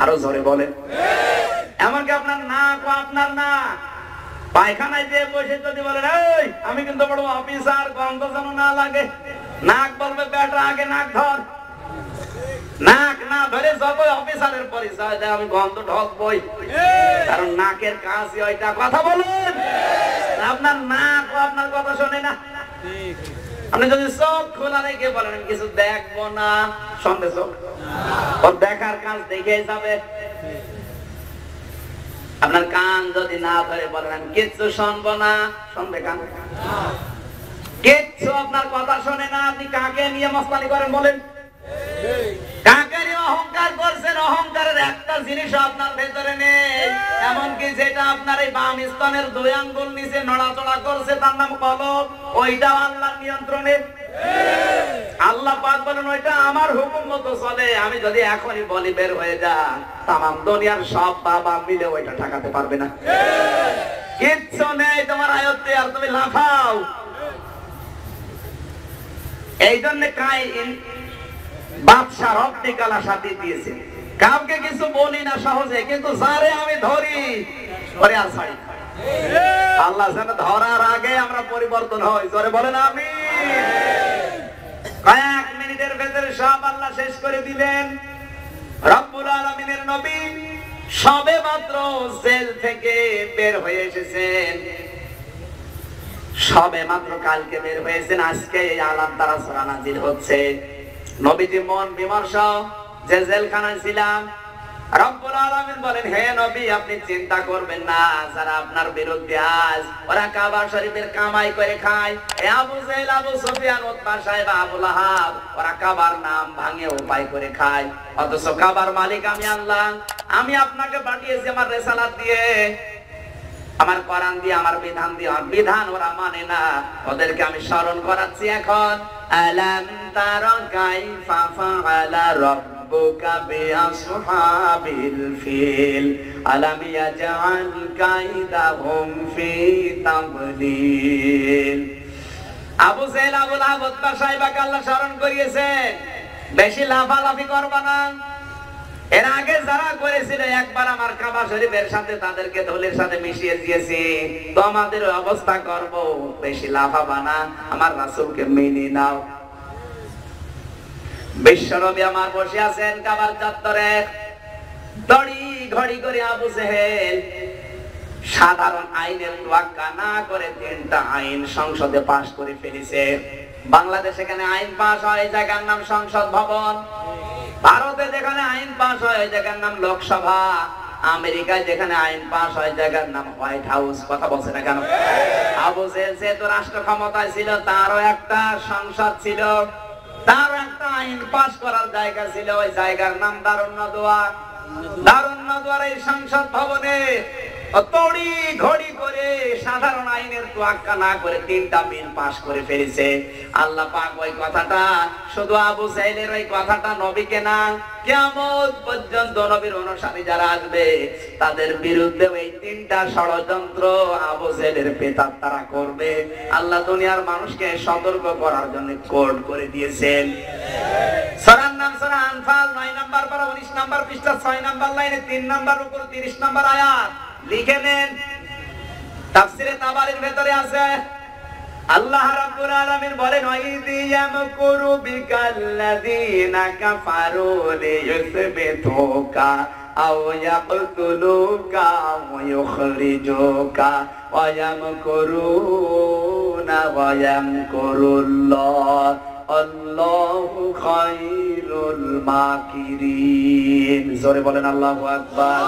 আরো জোরে বলেন। এমনকি আপনার নাক আপনার না, পায়খানায় যে বসে যদি বলেন এই আমি কিন্তু বড় অফিসার, গন্ধ যেন না লাগে, নাক বলবে বেটা আগে নাক ধর। নাক না ধরে যত অফিসারের পরিচয় দেয় আমি গন্ধ ঢকবই, কারণ নাকের কাজই ওইটা। কথা বলুন, আপনার নাক আপনার কথা শোনে না। আপনি যদি চোখ খোলা রেখে বলেন আমি কিছু দেখবো না, সন্দেহ চোখ ওর দেখার কাজ দেখে যাবে। আপনার কান যদি না ধরে বলেন আমি কিচ্ছু শুনবো না, শুনবে কান? কিচ্ছু আপনার কথা শোনে না। আপনি কাকে নিয়ে মস্তানি করেন বলেন? কাকে নিয়ে অহংকার করছেন? অহংকারের একটা জিনিস আপনার ভেতরে নেই, এমনকি যেটা আপনার এই বাম স্তনের 2 আঙ্গুল নিচে নড়াচড়া করছে তার নাম কলব, ওইটাও আল্লাহর নিয়ন্ত্রণে। আল্লাহ পাক বলেন ওইটা আমার হুকুম মতো চলে। আমি যদি এখনই বলি বের হয়ে যা, তামাম দুনিয়ার সব বাবা মিলে ওইটা ঠেকাতে পারবে না। কিচ্ছু নেই তোমার আয়ত্তে, আর তুমি লাফাও। এই জন্য বাদশা রব্বিকাল আসাদিদ দিয়েছে। কাউকে কিছু বলি না সহজে, কিন্তু যারে আমি ধরি ওরে আর ছাড়ি না। আল্লাহ যেন ধরার আগে আমরা পরিবর্তন হই। জোরে বলেন আমিন। কয়েক মিনিটের ভেতরে সব আল্লাহ শেষ করে দিলেন। রব্বুল আলামিনের নবী সবে মাত্র জেল থেকে বের হয়ে এসেছেন, সবে মাত্র কালকে বের হয়েছেন, আজকে এই আলাপ দ্বারা সূরা নাযিল হচ্ছে। নবীজি মন বিমর্ষ, যে জেলখানায় ছিলাম। রব্বুল আলামিন বলেন হে নবী আপনি চিন্তা করবেন না, যারা আপনার বিরুদ্ধে আজ ওরা কাবা শরীফের কামাই করে খায়, এ আবু জেহেল, আবু সুফিয়ান, উতবা, সাইবা, আবু লাহাব, ওরা কাবার নাম ভাঙে উপায় করে খায়, অথচ কাবার মালিক আমি আল্লাহ। আমি আপনাকে পাঠিয়েছি আমার রিসালাত দিয়ে, আমার কোরআন দিয়ে, আমার বিধান দিয়ে। আমার বিধান ওরা মানে না, ওদেরকে আমি স্মরণ করাচ্ছি এখন। আলাম তারা কাইফা ফাআলা রাব্বুকা বিআসহাবিল ফিল আলাম ইয়াজআল কাইদাহুম ফি তাদলিল। আবু জেহেল, আবু লাহাব, উতবা, সাইবাকে আল্লাহ স্মরণ করিয়েছেন। বেশি লাফালাফি করবা না। এর আগে যারা করেছিল একবার আমার কাবা শরীফের সাথে তাদেরকে দলের সাথে মিশিয়ে দিয়েছি, তো আমাদের অবস্থা করব। বেশি লাফাবা না, আমার রাসূলকে মেনে নাও। বিশ্বনবী আমার বসে আছেন কাবার চত্বরে, দড়ি ঘড়ি করে আবু জেহেল সাধারণ আইনের তোয়াক্কা না করে 3টা আইন সংসদে পাশ করে ফেলেছে। বাংলাদেশে এখানে আইন পাশ হয় এই জায়গার নাম সংসদ ভবন, ভারতে যেখানে আইন পাশ হয় ওই জায়গার নাম লোকসভা, আমেরিকায় যেখানে আইন পাশ হয় জায়গার নাম হোয়াইট হাউস। কথা বলছে না কেন? আবু জেহেল যেহেতু রাষ্ট্র ক্ষমতায় ছিল, তারও একটা সংসদ ছিল, তার একটা আইন পাশ করার জায়গা ছিল, ওই জায়গার নাম দারুন নাদওয়া। দারুন নাদওয়ার এই সংসদ ভবনে তড়ি ঘড়ি করে সাধারণ আইনের তোয়াক্কা না করে 3টা বিল পাশ করে ফেলেছে। আল্লাহ পাক ওই কথাটা শুধু আবু জেহেলের ওই কথাটা নবীকে না, কিয়ামত পর্যন্ত নবীর অনুসারী যারা আসবে তাদের বিরুদ্ধে ওই 3টা ষড়যন্ত্র আবু জেহেলের পেতার তারা করবে। আল্লাহ দুনিয়ার মানুষকে সতর্ক করার জন্য কোড করে দিয়েছেন। সূরার নাম সূরা আনফাল 9 নাম্বার পারা 19 নাম্বার পৃষ্ঠা 6 নাম্বার লাইনে 3 নাম্বার উপর 30 নাম্বার আয়াত লিখে নেন। তাফসীরে তাবারির ভেতরে আছে। আল্লাহ রাব্বুল আলামিন বলেন ওয়াইদি ইয়ামকুরু বিকাল্লাযীনা কাফারু লিয়ুসবিতুকা আও ইয়াকতুলুকা ওয়া ইউখরিজুকা ওয়া ইয়ামকুরুনা ওয়া ইয়ামকুরুল্লাহ আল্লাহু খায়রুল মাকিরিন। জোরে বলেন আল্লাহু আকবার।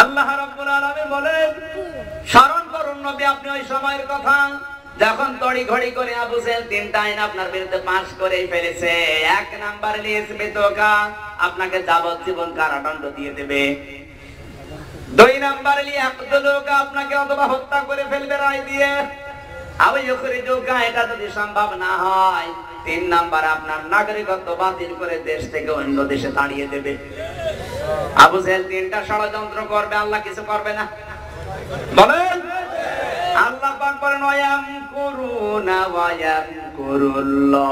আল্লাহ রাব্বুল আলামিন বলেন, স্মরণ করুন নবী আপনি ওই সময়ের কথা যখন তড়ি ঘড়ি করে আবু জেহেল তিনটা আইন আপনার বিরুদ্ধে পাশ করে ফেলেছে। এক নাম্বার লিয়াসবিতুকা, আপনাকে যাবজ্জীবন কারাদণ্ড দিয়ে দেবে। দুই নাম্বার লিয়াকতুলুকা, আপনাকে অথবা হত্যা করে ফেলবে রায় দিয়ে। আও ইউখরিজুকা, এটা যদি সম্ভব না হয়, তিন নাম্বার আপনার নাগরিকত্ব বাতিল করে দেশ থেকে অন্য দেশে তাড়িয়ে দেবে। আবু জেহেল তিনটা ষড়যন্ত্র করবে, আল্লাহ কিছু করবে না। বলেন, আল্লাহ পাক বলেন ওয়ায়ামকুরুনা ওয়ায়ামকুরুল্লাহ।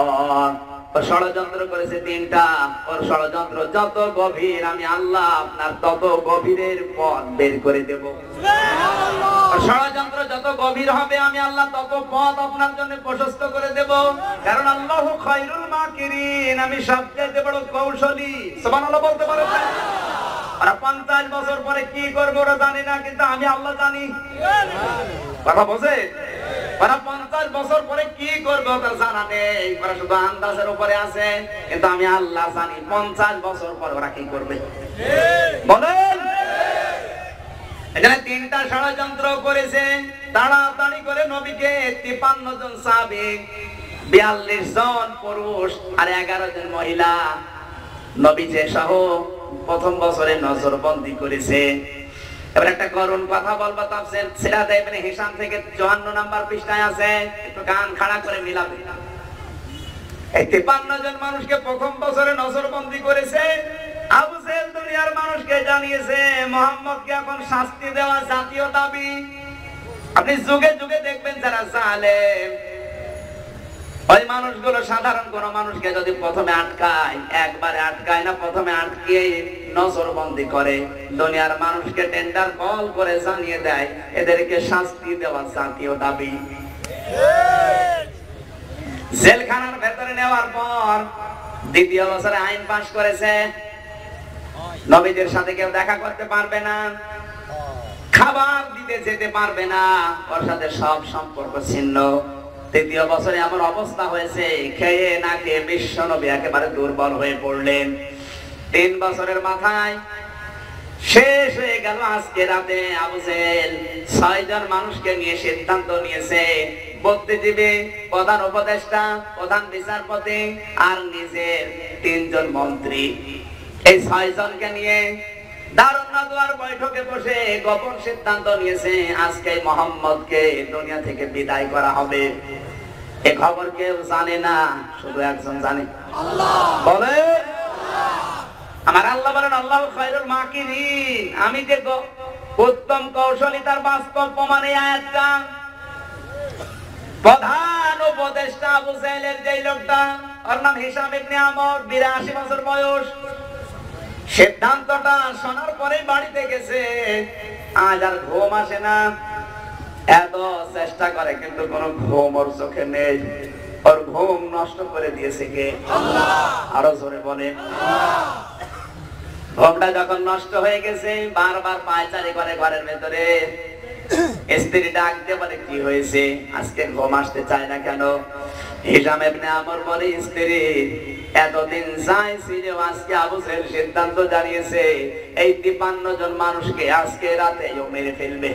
ষড়যন্ত্র করেছে তিনটা, ওর ষড়যন্ত্র যত গভীর আমি আল্লাহ আপনার তত গভীরের পথ বের করে দেব। ষড়যন্ত্র যত গভীর হবে আমি আল্লাহ তত পথ আপনার জন্য প্রশস্ত করে দেব। কারণ আল্লাহু খায়রুল মাকিরিন, আমি সবচেয়ে বড় কৌশলী। সুবহানাল্লাহ বলতে পারেন না? ওরা 50 বছর পরে কি করবে ওরা জানে না, কিন্তু আমি আল্লাহ জানি। কথা বোঝে? ওরা 50 বছর পরে কি করবে ওটা জানা নেই, ওরা শুধু আন্দাজের উপরে আছে, কিন্তু আমি আল্লাহ জানি 50 বছর পর ওরা কি করবে। বলেন, এখানে তিনটা ষড়যন্ত্র করেছে। তাড়াতাড়ি করে নবীকে 53 জন সাহাবী, 42 জন পুরুষ আর 11 জন মহিলা নবীজে সহ প্রথম বছরে নজরবন্দি করেছে। এবার একটা করুণ কথা বলবো, তাফসীর সিরাত ইবনে হিশাম থেকে 54 নাম্বার পৃষ্ঠায় আছে, একটু কান খাড়া করে মিলাবে। এই 53 জন মানুষকে প্রথম বছরে নজরবন্দি করেছে। আবু জেহেল দুনিয়ার মানুষকে জানিয়েছে মুহাম্মদকে এখন শাস্তি দেওয়া জাতীয় দাবি। আপনি যুগে যুগে দেখবেন যারা জালেম, ওই মানুষগুলো সাধারণ কোন মানুষকে যদি প্রথমে আটকায়, একবারে আটকায় না, প্রথমে আটকিয়ে নজরবন্দি করে, দুনিয়ার মানুষকে টেন্ডার কল করে জানিয়ে দেয় এদেরকে শাস্তি দেওয়া জাতীয় দাবি। জেলখানার ভেতরে নেওয়ার পর দ্বিতীয় বছরে আইন পাশ করেছে, নবীদের সাথে কেউ দেখা করতে পারবে না, খাবার দিতে যেতে পারবে না, ওর সাথে সব সম্পর্ক ছিন্ন। তৃতীয় বছরে আমার অবস্থা হয়েছে, খেয়ে না খেয়ে বিশ্ব নবী একেবারে দুর্বল হয়ে পড়লেন। 3 বছরের মাথায় শেষ হয়ে গেল। আজকে রাতে আবু জেহেল 6 জন মানুষকে নিয়ে সিদ্ধান্ত নিয়েছে, বুদ্ধিজীবী, প্রধান উপদেষ্টা, প্রধান বিচারপতি আর নিজের 3 জন মন্ত্রী, এই 6 জনকে নিয়ে দারুন নাদওয়ার বৈঠকে বসে গোপন সিদ্ধান্ত নিয়েছে আজকে মুহাম্মদকে দুনিয়া থেকে বিদায় করা হবে। এই খবর কেউ জানে না, শুধু একজন জানে, আল্লাহ। বলে আমার আল্লাহ বলেন আল্লাহু খায়রুল মাকিরিন, আমি যে উত্তম কৌশলী তার বাস্তব প্রমাণ। এই আয়াতটা প্রধান উপদেষ্টা আবু জেহেলের যেই লোকটা, ওর নাম হিশাম ইবনে আমর, 82 বছর বয়স, সিদ্ধান্তটা শোনার পরে বাড়িতে গেছে। আজ আর ঘুম আসে না, এত চেষ্টা করে কিন্তু কোনো ঘুম ওর চোখে নেই। ওর ঘুম নষ্ট করে দিয়েছে কে? আল্লাহ। আরো জোরে বলে, ঘুমটা যখন নষ্ট হয়ে গেছে বারবার পায়চারি করে ঘরের ভেতরে। স্ত্রী ডাক দিয়ে বলে কি হয়েছে, আজকে ঘুম আসতে চায় না কেন? হিশাম ইবনে আমর বলে, স্ত্রী এতদিন চাইছিল, আজকে আবু জেহেল সিদ্ধান্ত জানিয়েছে এই 53 জন মানুষকে আজকে রাতে মেরে ফেলবে।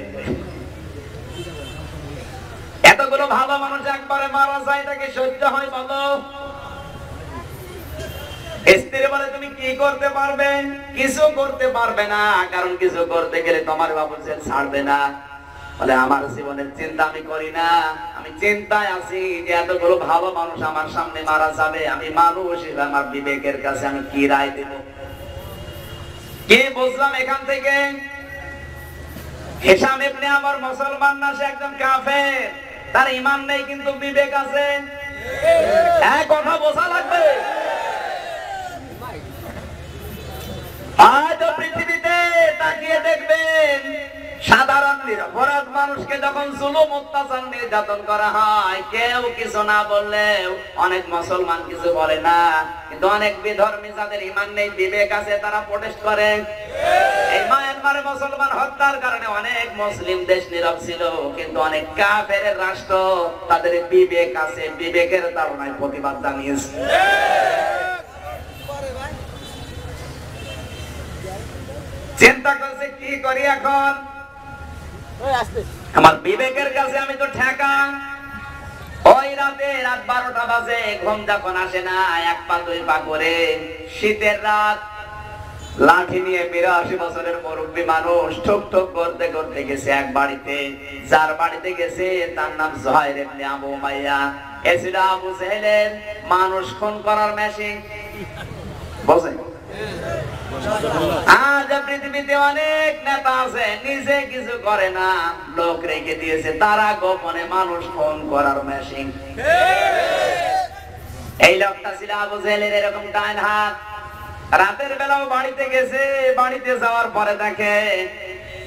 এতগুলো ভালো মানুষ একবারে মারা যায়, এটাকে সহ্য হয় বলো? স্ত্রী বলে তুমি কি করতে পারবে? কিছু করতে পারবে না, কারণ কিছু করতে গেলে তোমার আবু জেহেল ছাড়বে না। বলে আমার জীবনের চিন্তা আমি করি না, আমি চিন্তায় আছি যে এতগুলো ভালো মানুষ আমার সামনে মারা যাবে, আমি মানুষ, আমার বিবেকের কাছে আমি কি রায় দেব? কি বুঝলাম এখান থেকে? হিশাম ইবনে আমর মুসলমান না, সে একজন কাফের, তার ঈমান নেই কিন্তু বিবেক আছে। এক কথা বোঝা লাগবে। আজ পৃথিবীতে তাকিয়ে দেখবেন সাধারণ নিরপরাধ মানুষকে যখন জুলুম অত্যাচার নির্যাতন করা হয়, কেউ কিছু না বললেও অনেক মুসলমান কিছু বলে না, কিন্তু অনেক বিধর্মী যাদের ঈমান নেই, বিবেক আছে, তারা প্রোটেস্ট করে। এই মায়ানমারে মুসলমান হত্যার কারণে অনেক মুসলিম দেশ নীরব ছিল, কিন্তু অনেক কাফেরের রাষ্ট্র তাদের বিবেক আছে, বিবেকের তাড়নায় প্রতিবাদ জানিয়েছে। চিন্তা করছে কি করি এখন, আমার বিবেকের কাছে আমি তো ঠেকা। ওই রাতে রাত 12টা বাজে, ঘুম যখন আসে না, এক পা দুই পা করে শীতের রাত, লাঠি নিয়ে 82 বছরের মুরব্বী মানুষ ঠুক ঠুক করতে করতে গেছে এক বাড়িতে। যার বাড়িতে গেছে তার নাম জুহাইর ইবনে আবু উমাইয়া। এছিল আবু জেহেলের মানুষ খুন করার মেশিন। বুঝেন, আজ পৃথিবীতে অনেক নেতা আছে, নিজে কিছু করে না, লোক রেখে দিয়েছে, তারা গোপনে মানুষ খুন করার মেশিন। এই লোকটা ছিল আবু জেহেলের এরকম ডাইন হাত। রাতের বেলাও বাড়িতে গেছে, বাড়িতে যাওয়ার পরে দেখে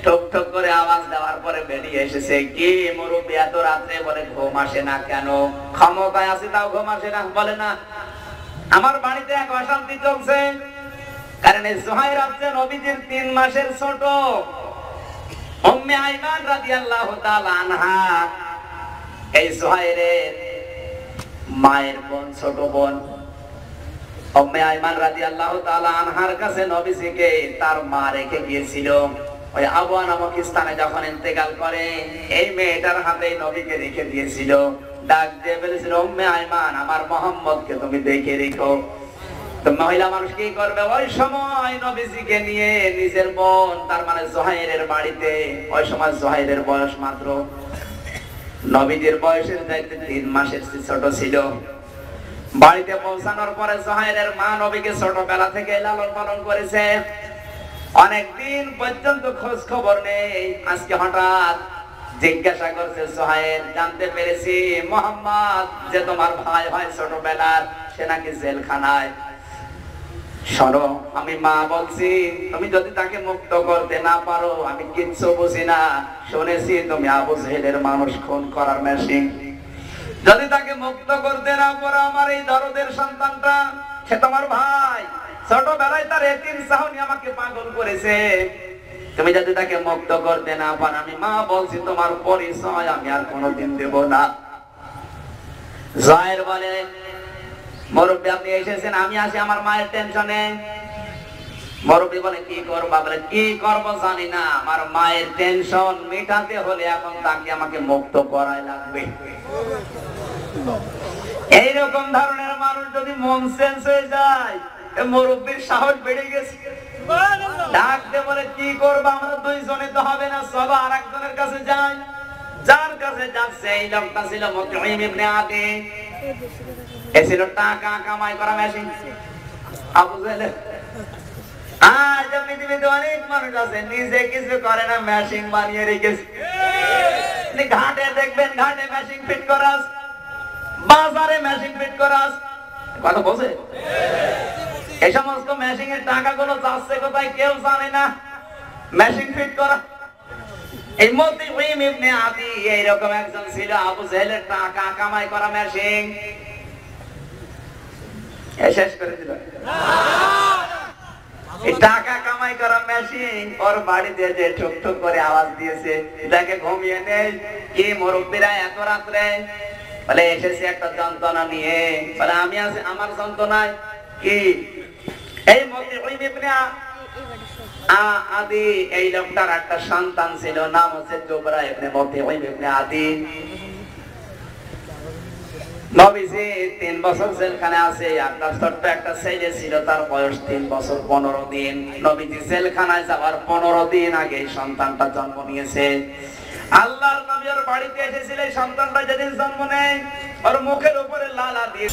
ঠক ঠক করে আওয়াজ দেওয়ার পরে বেরিয়ে এসেছে। কি মুরব্বী, এত রাত্রে? বলে ঘুম আসে না কেন? ক্ষমতায় আছে তাও ঘুম আসে না? বলে না, আমার বাড়িতে এক অশান্তি চলছে। কারণ জুহাইর হচ্ছে নবীজির 3 মাসের ছোট। উম্মে আইমান রাদিয়াল্লাহু তাআলা আনহা এই জুহাইরের মায়ের বোন, ছোট বোন। উম্মে আইমান রাদিয়াল্লাহু তাআলা আনহার কাছে নবীজিকে তার মা রেখে গিয়েছিল। ওই আবওয়া নামক স্থানে যখন ইন্তেকাল করে, এই মেয়েটার হাতেই নবীকে রেখে দিয়েছিল। ডাক দিয়ে বলেছিল, উম্মে আইমান, আমার মুহাম্মদকে তুমি দেখে রেখো। তো মহিলা মানুষ কি করবে? ওই সময় নবীজিকে নিয়ে নিজের বোন, তার মানে জুহাইরের বাড়িতে। ওই সময় জুহাইরের বয়স মাত্র, নবীজির বয়সের চাইতে 3 মাসের ছোট ছিল। বাড়িতে পৌঁছানোর পরে জুহাইরের মা নবীকে ছোটবেলা থেকে লালন পালন করেছে। অনেকদিন পর্যন্ত খোঁজ খবর নেই। আজকে হঠাৎ জিজ্ঞাসা করছে জুহাইর, জানতে পেরেছি মুহাম্মদ যে তোমার ভাই হয় ছোটবেলার, সে নাকি জেলখানায়। শোনো, আমি মা বলছি, তুমি যদি তাকে মুক্ত করতে না পারো, আমি কিচ্ছু বুঝি না, শুনেছি তুমি আবু জেহেলের মানুষ খুন করার মেশিন। যদি তাকে মুক্ত করতে না পারো, আমার এই দরদের সন্তানটা, সে তোমার ভাই, ছোটবেলায় তার এতিম চাহনি আমাকে পাগল করেছে। তুমি যদি তাকে মুক্ত করতে না পারো, আমি মা বলছি তোমার পরিচয় আমি আর কোনোদিন দেব না। জুহাইর বলে, মুরব্বী আপনি এসেছেন, আমি আসি আমার মায়ের টেনশনে। মুরব্বী বলে, কি করবা? বলে, কি করবো জানি না, আমার মায়ের টেনশন মেটাতে হলে এখন তাকে আমাকে মুক্ত করাই লাগবে। এইরকম ধরনের মানুষ যদি মন চেঞ্জ হয়ে যায়, মুরব্বীর সাহস বেড়ে গেছে। ডাক দিয়ে বলে, কি করবা? আমরা দুইজনে তো হবে না, সব আর একজনের কাছে যাই। যার কাছে যাচ্ছে এই লোকটা ছিল মুতঈম ইবনে আদি। এছিল টাকা কামাই করা মেশিন। আবু জেহেল, আজ পৃথিবীতে অনেক মানুষ আছে নিজে কিছু করে না, মেশিন বানিয়ে রেখেছে। ঘাটে দেখবেন, ঘাটে মেশিন ফিট করাস, বাজারে মেশিন ফিট করাস। কথা বোঝে? এই সমস্ত মেশিনের টাকাগুলো যাচ্ছে কোথায় কেউ জানে না। মেশিন ফিট করা, এই মুতঈম ইবনে আদি এইরকম একজন ছিল। আবু জেহেলের টাকা কামাই করা মেশিন শেষ করে দিল। এই টাকা কামাই করা মেশিন ওর বাড়িতে যে ঠুক ঠুক করে আওয়াজ দিয়েছে, তাকে ঘুমিয়ে নেই। কি মুরব্বীরা এত রাত্রে? বলে, এসেছি একটা যন্ত্রণা নিয়ে। বলে, আমি আছি, আমার যন্ত্রণায় কি? এই মুতঈম ইবনে আদি এই লোকটার একটা সন্তান ছিল, নাম হচ্ছে জুবরা ইবনে মুতঈম ইবনে আদি। নবীজি 3 বছর জেলখানে আছে। আপনার ছোট্ট একটা ছেলে ছিল, তার বয়স 3 বছর 15 দিন। নবীজি জেলখানায় যাওয়ার 15 দিন আগে সন্তানটা জন্ম নিয়েছে। আল্লাহর নবী ওর বাড়িতে এসেছিলেন। সন্তানটা যেদিন জন্ম নেয়, ওর মুখের উপরে লালা দিয়ে